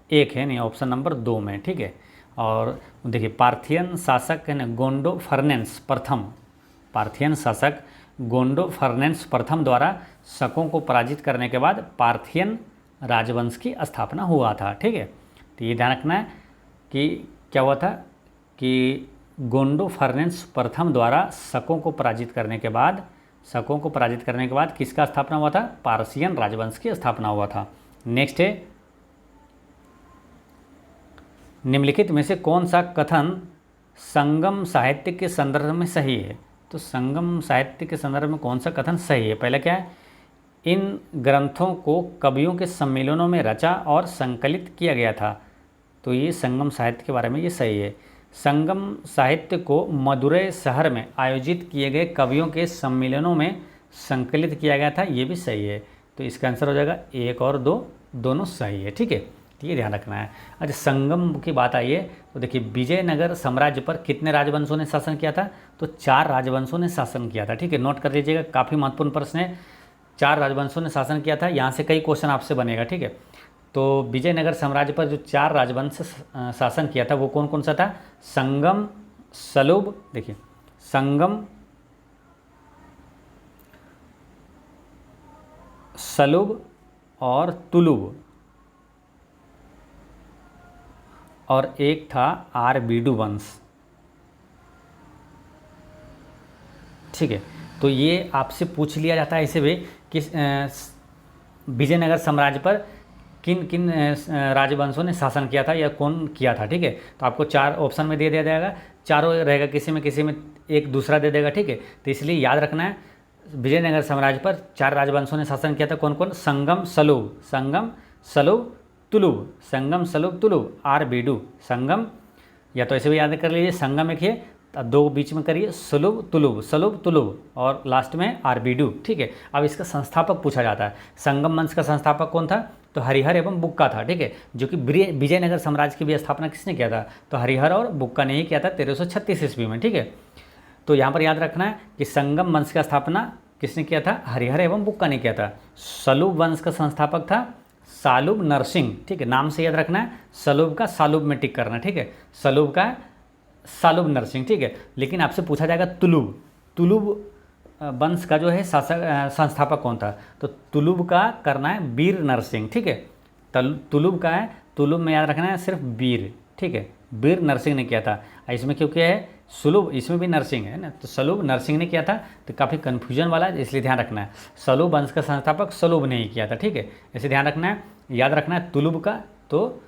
एक है, नहीं ऑप्शन नंबर 2 में। ठीक है, और देखिए पार्थियन शासक है ना गोंडो फर्नेंस प्रथम, पार्थियन शासक गोंडो फर्नेंस प्रथम द्वारा शकों को पराजित करने के बाद पार्थियन राजवंश की स्थापना हुआ था। ठीक है, तो ये ध्यान रखना है कि क्या हुआ था कि गोंडो फर्नेंस प्रथम द्वारा शकों को पराजित करने के बाद किसका स्थापना हुआ था, पारसियन राजवंश की स्थापना हुआ था। नेक्स्ट है निम्नलिखित में से कौन सा कथन संगम साहित्य के संदर्भ में सही है। तो संगम साहित्य के संदर्भ में कौन सा कथन सही है, पहला क्या है, इन ग्रंथों को कवियों के सम्मेलनों में रचा और संकलित किया गया था, तो ये संगम साहित्य के बारे में ये सही है। संगम साहित्य को मदुरै शहर में आयोजित किए गए कवियों के सम्मेलनों में संकलित किया गया था, ये भी सही है। तो इसका आंसर हो जाएगा 1 और 2 दोनों सही है। ठीक है, तो ये ध्यान रखना है। अच्छा संगम की बात आई है, तो देखिए विजयनगर साम्राज्य पर कितने राजवंशों ने शासन किया था, तो 4 राजवंशों ने शासन किया था। ठीक है, नोट कर लीजिएगा, काफ़ी महत्वपूर्ण प्रश्न है। 4 राजवंशों ने शासन किया था, यहाँ से कई क्वेश्चन आपसे बनेगा। ठीक है, तो विजयनगर साम्राज्य पर जो 4 राजवंश शासन किया था वो कौन कौन सा था, संगम, सलुब, देखिए संगम, सलुब और तुलुब, और एक था आरबीडू वंश। ठीक है, तो ये आपसे पूछ लिया जाता है इसे भी कि विजयनगर साम्राज्य पर किन किन राजवंशों ने शासन किया था या कौन किया था, ठीक है। तो आपको 4 ऑप्शन में दे दिया जाएगा, चारों रहेगा, किसी में एक दूसरा दे देगा, ठीक है। तो इसलिए याद रखना है विजयनगर साम्राज्य पर 4 राजवंशों ने शासन किया था, कौन कौन? संगम सलुब तुलुब आरबीडू। संगम, या तो ऐसे भी याद कर लीजिए, संगम एक है, 2 बीच में करिए सलुब तुलुब और लास्ट में आरबीडू, ठीक है। अब इसका संस्थापक पूछा जाता है, संगम वंश का संस्थापक कौन था? तो हरिहर एवं बुक्का था, ठीक है। जो कि विजयनगर साम्राज्य की भी स्थापना किसने किया था? तो हरिहर और बुक्का ने ही किया था 1336 ईस्वी में, ठीक है। तो यहाँ पर याद रखना है कि संगम वंश का स्थापना किसने किया था? हरिहर एवं बुक्का ने किया था। सलुब वंश का संस्थापक था सालुब नरसिंह, ठीक है। नाम से याद रखना है, सलुब का सालुब में टिक करना, ठीक है। सलुब का सालुब नरसिंह, ठीक है। लेकिन आपसे पूछा जाएगा तुलुब वंश का जो है शासक संस्थापक कौन था? तो तुलुब का करना है वीर नरसिंह, ठीक है। तुलुब का है, तुलुब में याद रखना है सिर्फ वीर, ठीक है। वीर नरसिंह ने किया था। इसमें क्यों किया है? सुलुब, इसमें भी नरसिंह है ना, तो सलुब नरसिंह ने किया था, तो काफ़ी कन्फ्यूजन वाला है, इसलिए ध्यान रखना है। सलुब वंश का संस्थापक सलुब ने ही किया था, ठीक है। इसे ध्यान रखना है, याद रखना है तुलुब का, तो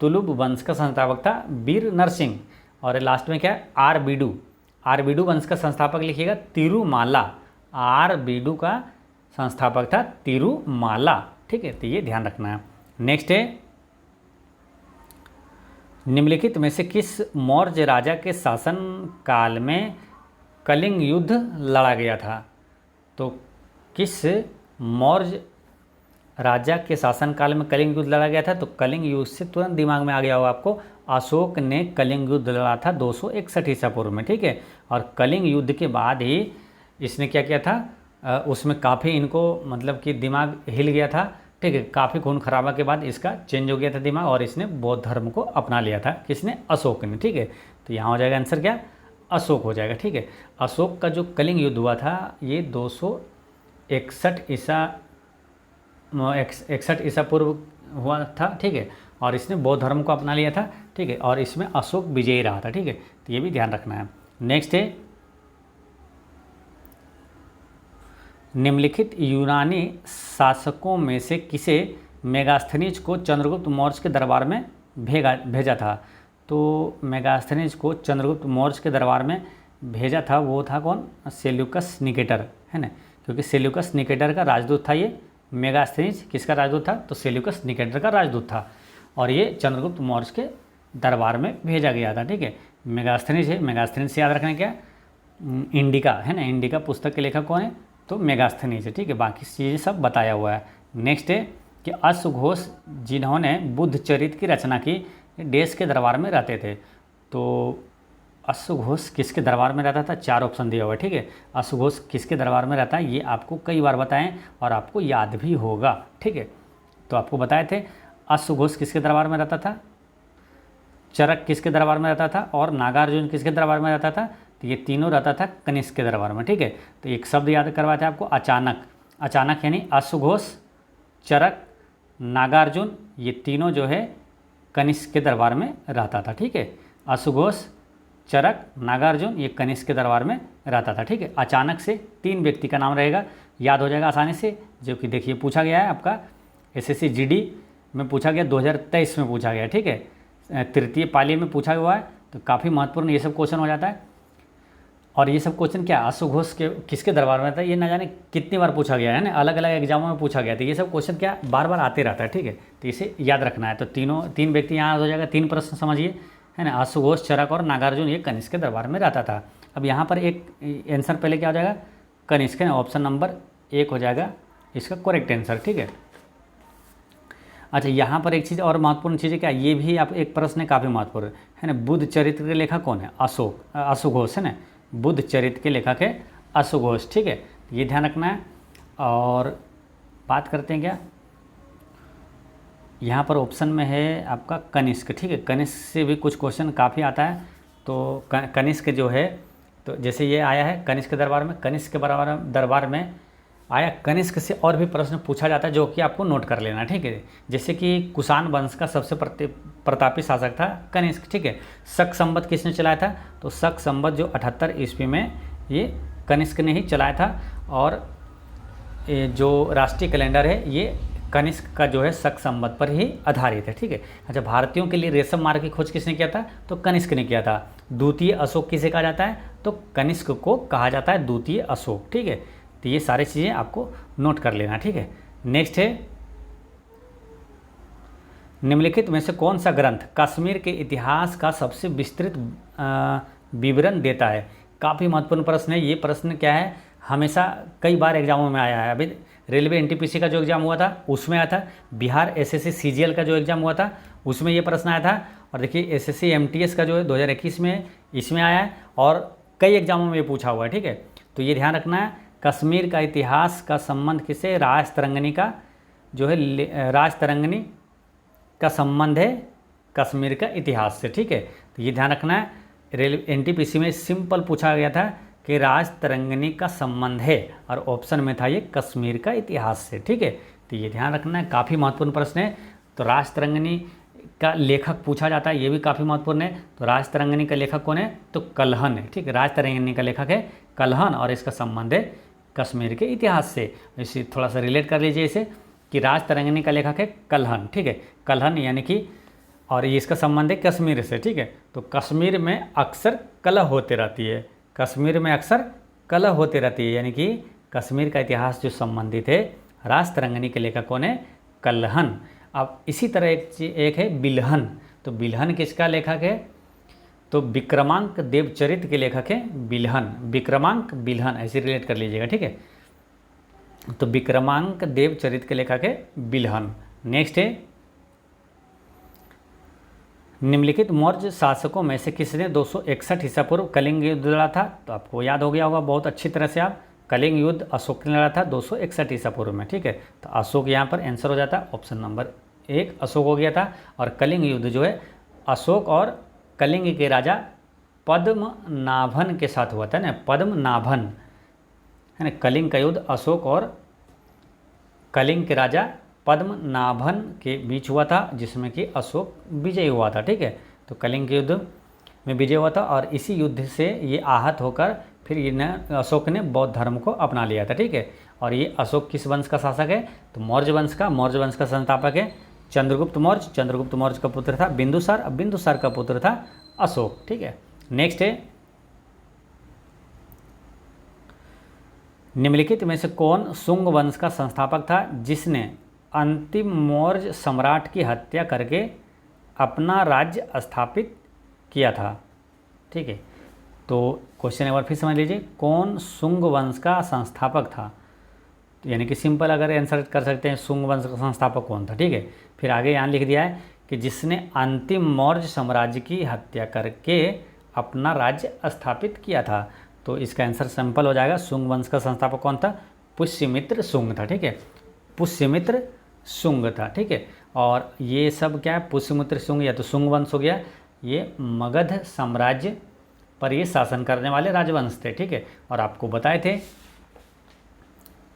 तुलुब वंश का संस्थापक था वीर नरसिंह। और लास्ट में क्या है? आरबीडू वंश का संस्थापक लिखिएगा तिरुमाला। आरबीडू का संस्थापक था तिरुमाला, ठीक है। तो ये ध्यान रखना है। नेक्स्ट है, निम्नलिखित में से किस मौर्य राजा के शासन काल में कलिंग युद्ध लड़ा गया था? तो किस मौर्य राजा के शासनकाल में कलिंग युद्ध लड़ा गया था? तो कलिंग युद्ध से तुरंत दिमाग में आ गया होगा आपको, अशोक ने कलिंग युद्ध लड़ा था 261 ईसा पूर्व में, ठीक है। और कलिंग युद्ध के बाद ही इसने क्या किया था, उसमें काफ़ी इनको मतलब कि दिमाग हिल गया था, ठीक है। काफ़ी खून खराबा के बाद इसका चेंज हो गया था दिमाग, और इसने बौद्ध धर्म को अपना लिया था। किसने? अशोक ने, ठीक है। तो यहाँ हो जाएगा आंसर क्या? अशोक हो जाएगा, ठीक है। अशोक का जो कलिंग युद्ध हुआ था ये 261 ईसा पूर्व हुआ था, ठीक है। और इसने बौद्ध धर्म को अपना लिया था, ठीक है। और इसमें अशोक विजयी रहा था, ठीक है। तो ये भी ध्यान रखना है। नेक्स्ट है, निम्नलिखित यूनानी शासकों में से किसे मेगास्थनीज को चंद्रगुप्त मौर्य के दरबार में भेजा था? तो मेगास्थनीज को चंद्रगुप्त मौर्य के दरबार में भेजा था, वो था कौन? सेल्यूकस निकेटर, है ना। क्योंकि सेल्यूकस निकेटर का राजदूत था ये। मेगास्थनीज किसका राजदूत था? तो सेल्यूकस निकेटर का राजदूत था, और ये चंद्रगुप्त मौर्य के दरबार में भेजा गया था, ठीक है। मेगास्थनीज है, मेगास्थनीज से याद रखना क्या? इंडिका, है ना। इंडिका पुस्तक के लेखक कौन है? तो मेगास्थनीज है, ठीक है। बाकी चीज़ें सब बताया हुआ है। नेक्स्ट है कि अश्वघोष जिन्होंने बुद्ध चरित्र की रचना की देश के दरबार में रहते थे। तो अश्वघोष किसके दरबार में रहता था? 4 ऑप्शन दिया हुआ है, ठीक है। अश्वघोष किसके दरबार में रहता है ये आपको कई बार बताएं और आपको याद भी होगा, ठीक है। तो आपको बताए थे अश्वघोष किसके दरबार में रहता था, चरक किसके दरबार में रहता था, और नागार्जुन किसके दरबार में रहता था? तो ये तीनों रहता था कनिष्क के दरबार में, ठीक है। तो एक शब्द याद करवाते हैं आपको, अचानक। अचानक यानी अश्वघोष, चरक, नागार्जुन, ये तीनों जो है कनिष्क के दरबार में रहता था, ठीक है। अश्वघोष, चरक, नागार्जुन, ये कनिष्क के दरबार में रहता था, ठीक है। अचानक से 3 व्यक्ति का नाम रहेगा, याद हो जाएगा आसानी से, जो कि देखिए पूछा गया है आपका SSC GD में पूछा गया, 2023 में पूछा गया, ठीक है। तृतीय पाली में पूछा हुआ है, तो काफ़ी महत्वपूर्ण ये सब क्वेश्चन हो जाता है। और ये सब क्वेश्चन क्या अश्वघोष के किसके दरबार में था ये ना जाने कितनी बार पूछा गया है ना, अलग अलग एग्जामों में पूछा गया। तो ये सब क्वेश्चन क्या बार बार आते रहता है, ठीक है। तो इसे याद रखना है। तो 3 व्यक्ति यहाँ हो जाएगा, 3 प्रश्न समझिए, है ना। अश्वघोष, चरक और नागार्जुन ये कनिष्क के दरबार में रहता था। अब यहाँ पर एक आंसर पहले क्या हो जाएगा? कनिष्क, ऑप्शन नंबर 1 हो जाएगा इसका करेक्ट आंसर, ठीक है। अच्छा, यहाँ पर एक चीज़ और महत्वपूर्ण चीज़ है क्या, ये भी आप एक प्रश्न है काफ़ी महत्वपूर्ण, है ना। बुद्ध चरित्र के लेखक कौन है? अश्वघोष, है ना। बुद्ध चरित्र के लेखक है अश्वघोष, ठीक है। ये ध्यान रखना है। और बात करते हैं क्या, यहाँ पर ऑप्शन में है आपका कनिष्क, ठीक है। कनिष्क से भी कुछ क्वेश्चन काफ़ी आता है। तो कनिष्क जो है, तो जैसे ये आया है कनिष्क के दरबार में, कनिष्क के दरबार में आया, कनिष्क से और भी प्रश्न पूछा जाता है जो कि आपको नोट कर लेना, ठीक है। जैसे कि कुषाण वंश का सबसे प्रतापी शासक था कनिष्क, ठीक है। शक संवत किसने चलाया था? तो शक संवत जो 78 ईस्वी में ये कनिष्क ने ही चलाया था। और जो राष्ट्रीय कैलेंडर है ये कनिष्क का जो है शक संबंध पर ही आधारित है। ठीक है। अच्छा, भारतीयों के लिए रेशम मार्ग की खोज किसने किया था? तो कनिष्क ने किया था। द्वितीय अशोक किसे कहा जाता है? तो कनिष्क को कहा जाता है द्वितीय अशोक। ठीक है। तो ये सारी चीज़ें आपको नोट कर लेना। ठीक है। नेक्स्ट है, निम्नलिखित में से कौन सा ग्रंथ कश्मीर के इतिहास का सबसे विस्तृत विवरण देता है? काफ़ी महत्वपूर्ण प्रश्न है। ये प्रश्न क्या है, हमेशा कई बार एग्जामों में आया है। अभी रेलवे एनटीपीसी का जो एग्ज़ाम हुआ था उसमें आया था, बिहार एसएससी सीजीएल का जो एग्ज़ाम हुआ था उसमें ये प्रश्न आया था, और देखिए एसएससी एमटीएस का जो है 2021 में इसमें आया है, और कई एग्जामों में ये पूछा हुआ है। ठीक है। तो ये ध्यान रखना है, कश्मीर का इतिहास का संबंध किसे? राजतरंगिणी का जो है, राजतरंगिणी का संबंध है कश्मीर का इतिहास से। ठीक है। तो ये ध्यान रखना है, रेलवे एनटीपीसी में सिंपल पूछा गया था कि राजतरंगिणी का संबंध है, और ऑप्शन में था ये कश्मीर का इतिहास से। ठीक है। तो ये ध्यान रखना है, काफ़ी महत्वपूर्ण प्रश्न है। तो राजतरंगिणी का लेखक पूछा जाता है, ये भी काफ़ी महत्वपूर्ण है। तो राजतरंगिणी का लेखक कौन है? तो कल्हण है। ठीक है। राजतरंगिणी का लेखक है कल्हण, और इसका संबंध है कश्मीर के इतिहास से। इसे थोड़ा सा रिलेट कर लीजिए इसे, कि राजतरंगिणी का लेखक है कल्हण। ठीक है। कल्हण यानी कि, और ये इसका संबंध है कश्मीर से। ठीक है। तो कश्मीर में अक्सर कलह होते रहती है, कश्मीर में अक्सर कलह होते रहती है, यानी कि कश्मीर का इतिहास जो संबंधित है राजतरंगिणी के लेखक कौन है? कल्हण। अब इसी तरह एक है बिल्हन। तो बिल्हन किसका लेखक है? तो विक्रमांक देवचरित के लेखक है बिल्हन। विक्रमांक बिल्हन ऐसे रिलेट कर लीजिएगा। ठीक है। तो विक्रमांक देवचरित के लेखक है बिल्हन। नेक्स्ट है, निम्नलिखित मौर्य शासकों में से किसने 261 ईसा पूर्व कलिंग युद्ध लड़ा था? तो आपको याद हो गया होगा बहुत अच्छी तरह से आप, कलिंग युद्ध अशोक ने लड़ा था 261 ईसा पूर्व में। ठीक है। तो अशोक यहाँ पर आंसर हो जाता है, ऑप्शन नंबर 1 अशोक हो गया था। और कलिंग युद्ध जो है अशोक और कलिंग के राजा पद्मनाभन के साथ हुआ था ना, पद्मनाभन है ना। कलिंग का युद्ध अशोक और कलिंग के राजा पद्मनाभन के बीच हुआ था, जिसमें कि अशोक विजयी हुआ था। ठीक है। तो कलिंग के युद्ध में विजय हुआ था, और इसी युद्ध से ये आहत होकर फिर अशोक ने बौद्ध धर्म को अपना लिया था। ठीक है। और ये अशोक किस वंश का शासक है? तो मौर्य वंश का। मौर्य वंश का संस्थापक है चंद्रगुप्त मौर्य। चंद्रगुप्त मौर्य का पुत्र था बिंदुसार, अब बिंदुसार का पुत्र था अशोक। ठीक है। नेक्स्ट है, निम्नलिखित में से कौन शुंग वंश का संस्थापक था जिसने अंतिम मौर्य सम्राट की हत्या करके अपना राज्य स्थापित किया था? ठीक है। तो क्वेश्चन एक बार फिर समझ लीजिए, कौन शुंग वंश का संस्थापक था? तो यानी कि सिंपल अगर आंसर कर सकते हैं, शुंग वंश का संस्थापक कौन था? ठीक है। फिर आगे यहाँ लिख दिया है कि जिसने अंतिम मौर्य साम्राज्य की हत्या करके अपना राज्य स्थापित किया था। तो इसका आंसर सिंपल हो जाएगा, शुंग वंश का संस्थापक कौन था? पुष्यमित्र शुंग था। ठीक है। पुष्यमित्र शुंग था। ठीक है। और ये सब क्या है? पुष्यमित्र शुंग या तो शुंग वंश हो गया, ये मगध साम्राज्य पर ये शासन करने वाले राजवंश थे। ठीक है। और आपको बताए थे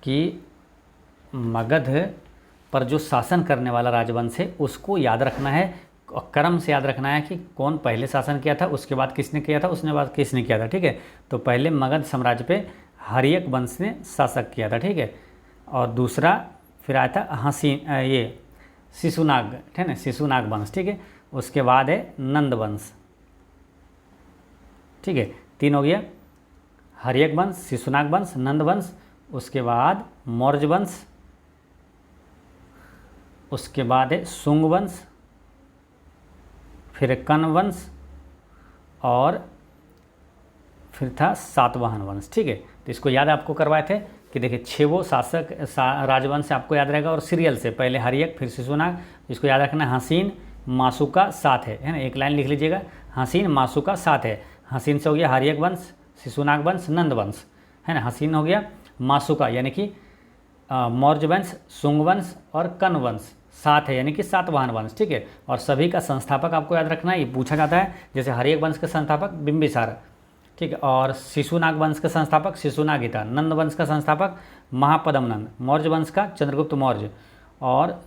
कि मगध पर जो शासन करने वाला राजवंश है उसको याद रखना है, क्रम से याद रखना है कि कौन पहले शासन किया था, उसके बाद किसने किया था, उसने बाद किसने किया था। ठीक है। तो पहले मगध साम्राज्य पे हर्यक वंश ने शासक किया था। ठीक है। और दूसरा फिर आया था ये शिशुनाग, ठीक है, शिशुनाग वंश। ठीक है। उसके बाद है नंद वंश। ठीक है। 3 हो गया, हर्यक वंश, शिशुनाग वंश, नंद वंश। उसके बाद मौर्य वंश, उसके बाद है शुंग वंश, फिर कर्ण वंश, और फिर था सातवाहन वंश। ठीक है। तो इसको याद आपको करवाए थे कि देखिए 6 वो शासक राजवंश से आपको याद रहेगा, और सीरियल से पहले हर्यक फिर शिशुनाग। इसको याद रखना, हसीन मासुका साथ है ना, एक लाइन लिख लीजिएगा, हसीन मासुका साथ है। हसीन से हो गया हर्यक वंश, शिशुनाग वंश, नंद वंश, है ना। हसीन हो गया, मासुका यानी कि मौर्य वंश, शुंग वंश और कर्ण वंश साथ है, यानी कि सातवाहन वंश। ठीक है। और सभी का संस्थापक आपको याद रखना है, ये पूछा जाता है। जैसे हर्यक वंश का संस्थापक बिंबिसार, ठीक है, और शिशुनाग वंश का संस्थापक शिशुनाग ही था। नंद वंश का संस्थापक महापद्मनंद, मौर्य वंश का चंद्रगुप्त मौर्य, और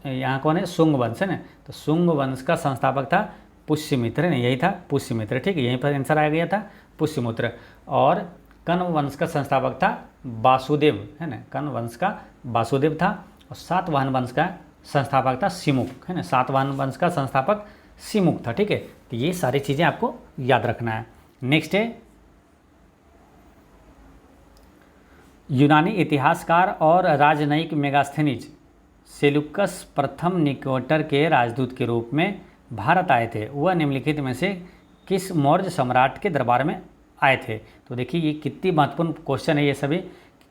यहाँ कौन है? शुंग वंश है ना। तो शुंग वंश का संस्थापक था पुष्यमित्र ने, यही था पुष्यमित्र। ठीक है। यहीं पर आंसर आ गया था पुष्यमित्र। और कर्ण वंश का संस्थापक था वासुदेव, है ना। कर्ण वंश का वासुदेव था। और सातवाहन वंश का संस्थापक था सिमुक, है ना, सातवाहन वंश का संस्थापक सिमुक था। ठीक है, तो ये सारी चीज़ें आपको याद रखना है। नेक्स्ट है यूनानी इतिहासकार और राजनयिक मेगास्थेनीज सेलुकस प्रथम निकोटर के राजदूत के रूप में भारत आए थे, वह निम्नलिखित में से किस मौर्य सम्राट के दरबार में आए थे। तो देखिए ये कितनी महत्वपूर्ण क्वेश्चन है, ये सभी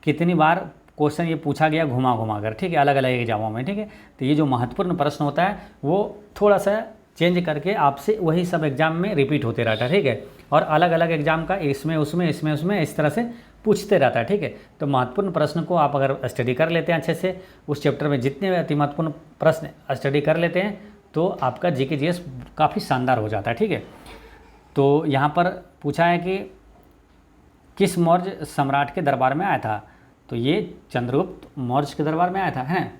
कितनी बार क्वेश्चन ये पूछा गया घुमा घुमा कर, ठीक है, अलग अलग एग्जामों में। ठीक है, तो ये जो महत्वपूर्ण प्रश्न होता है वो थोड़ा सा चेंज करके आपसे वही सब एग्जाम में रिपीट होते रहता है। ठीक है, और अलग अलग एग्जाम का इसमें उसमें इस तरह से पूछते रहता है। ठीक है, तो महत्वपूर्ण प्रश्न को आप अगर स्टडी कर लेते हैं अच्छे से, उस चैप्टर में जितने अति महत्वपूर्ण प्रश्न स्टडी कर लेते हैं तो आपका जीके जीएस काफ़ी शानदार हो जाता है। ठीक है, तो यहाँ पर पूछा है कि किस मौर्य सम्राट के दरबार में आया था, तो ये चंद्रगुप्त मौर्य के दरबार में आया था, है।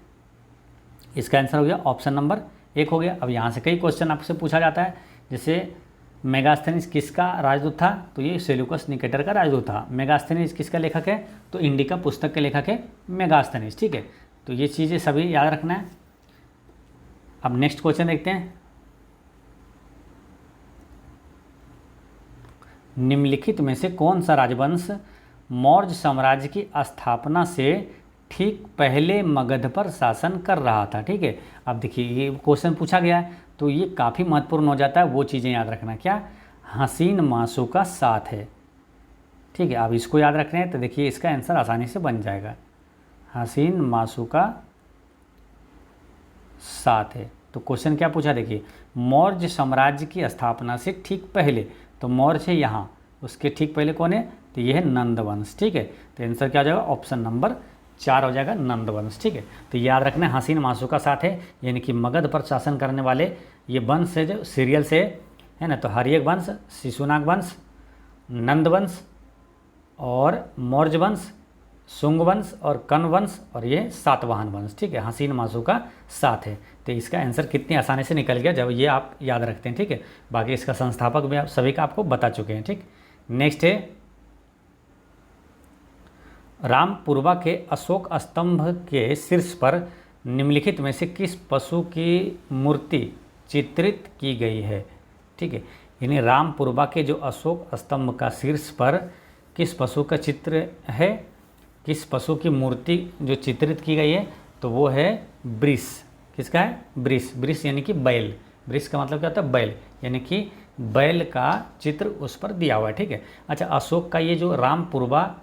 इसका आंसर हो गया ऑप्शन नंबर 1 हो गया। अब यहाँ से कई क्वेश्चन आपसे पूछा जाता है, जैसे मेगास्थनीज किसका राजदूत था, तो ये सेल्यूकस निकेटर का राजदूत था। मेगास्थनीज किसका लेखक है, तो इंडिका पुस्तक के लेखक है मेगास्थनीज। ठीक है, तो ये चीज़ें सभी याद रखना है। अब नेक्स्ट क्वेश्चन देखते हैं। निम्नलिखित में से कौन सा राजवंश मौर्य साम्राज्य की स्थापना से ठीक पहले मगध पर शासन कर रहा था। ठीक है, अब देखिए ये क्वेश्चन पूछा गया है तो ये काफ़ी महत्वपूर्ण हो जाता है, वो चीज़ें याद रखना। क्या, हसीन मासुका साथ है। ठीक है, अब इसको याद रखना है तो देखिए इसका आंसर आसानी से बन जाएगा, हसीन मासुका साथ है। तो क्वेश्चन क्या पूछा, देखिए मौर्य साम्राज्य की स्थापना से ठीक पहले, तो मौर्य है यहाँ, उसके ठीक पहले कौन है, तो ये है नंदवंश। ठीक है, तो आंसर क्या हो जाएगा, ऑप्शन नंबर 4 हो जाएगा, नंदवंश। ठीक है, तो याद रखना है हसीन मासुका साथ है, यानी कि मगध पर शासन करने वाले ये वंश है जो सीरियल से है ना, तो हर्यक वंश, शिशुनाग वंश, नंदवंश और मौर्य वंश, शुंग वंश और कण्व वंश और ये सातवाहन वंश। ठीक है, हसीन मासुका साथ है। तो इसका आंसर कितनी आसानी से निकल गया जब ये आप याद रखते हैं। ठीक है, बाकी इसका संस्थापक भी आप सभी का आपको बता चुके हैं। ठीक, नेक्स्ट है रामपुरवा के अशोक स्तंभ के शीर्ष पर निम्नलिखित में से किस पशु की मूर्ति चित्रित की गई है। ठीक है, यानी रामपुरवा के जो अशोक स्तंभ का शीर्ष पर किस पशु का चित्र है, किस पशु की मूर्ति जो चित्रित की गई है, तो वो है वृष। किसका है, वृष। वृष यानी कि बैल। वृष का मतलब क्या होता है, बैल, यानी कि बैल का चित्र उस पर दिया हुआ है। ठीक है, अच्छा अशोक का ये जो रामपुरवा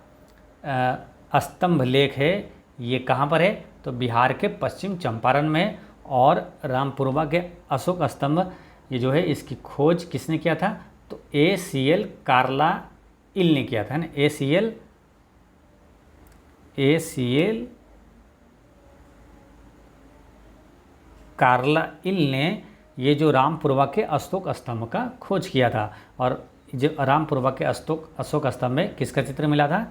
स्तंभ लेख है ये कहाँ पर है, तो बिहार के पश्चिम चंपारण में। और रामपुरवा के अशोक स्तंभ ये जो है इसकी खोज किसने किया था, तो ACL कार्लाइल ने किया था, है ना। ACL कार्लाइल ने ये जो रामपुरवा के अशोक स्तंभ का खोज किया था। और जो रामपुरवा के अशोक स्तंभ में किसका चित्र मिला था,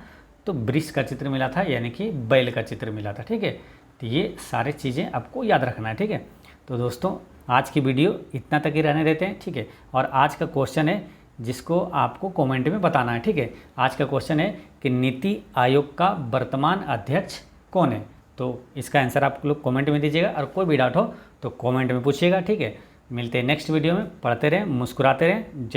तो वृष का चित्र मिला था, यानी कि बैल का चित्र मिला था। ठीक है, तो ये सारी चीज़ें आपको याद रखना है। ठीक है, तो दोस्तों आज की वीडियो इतना तक ही रहने देते हैं। ठीक है, और आज का क्वेश्चन है जिसको आपको कमेंट में बताना है। ठीक है, आज का क्वेश्चन है कि नीति आयोग का वर्तमान अध्यक्ष कौन है, तो इसका आंसर आप लोग कमेंट में दीजिएगा। और कोई भी डाउट हो तो कमेंट में पूछिएगा। ठीक है, मिलते हैं नेक्स्ट वीडियो में। पढ़ते रहें, मुस्कुराते रहें।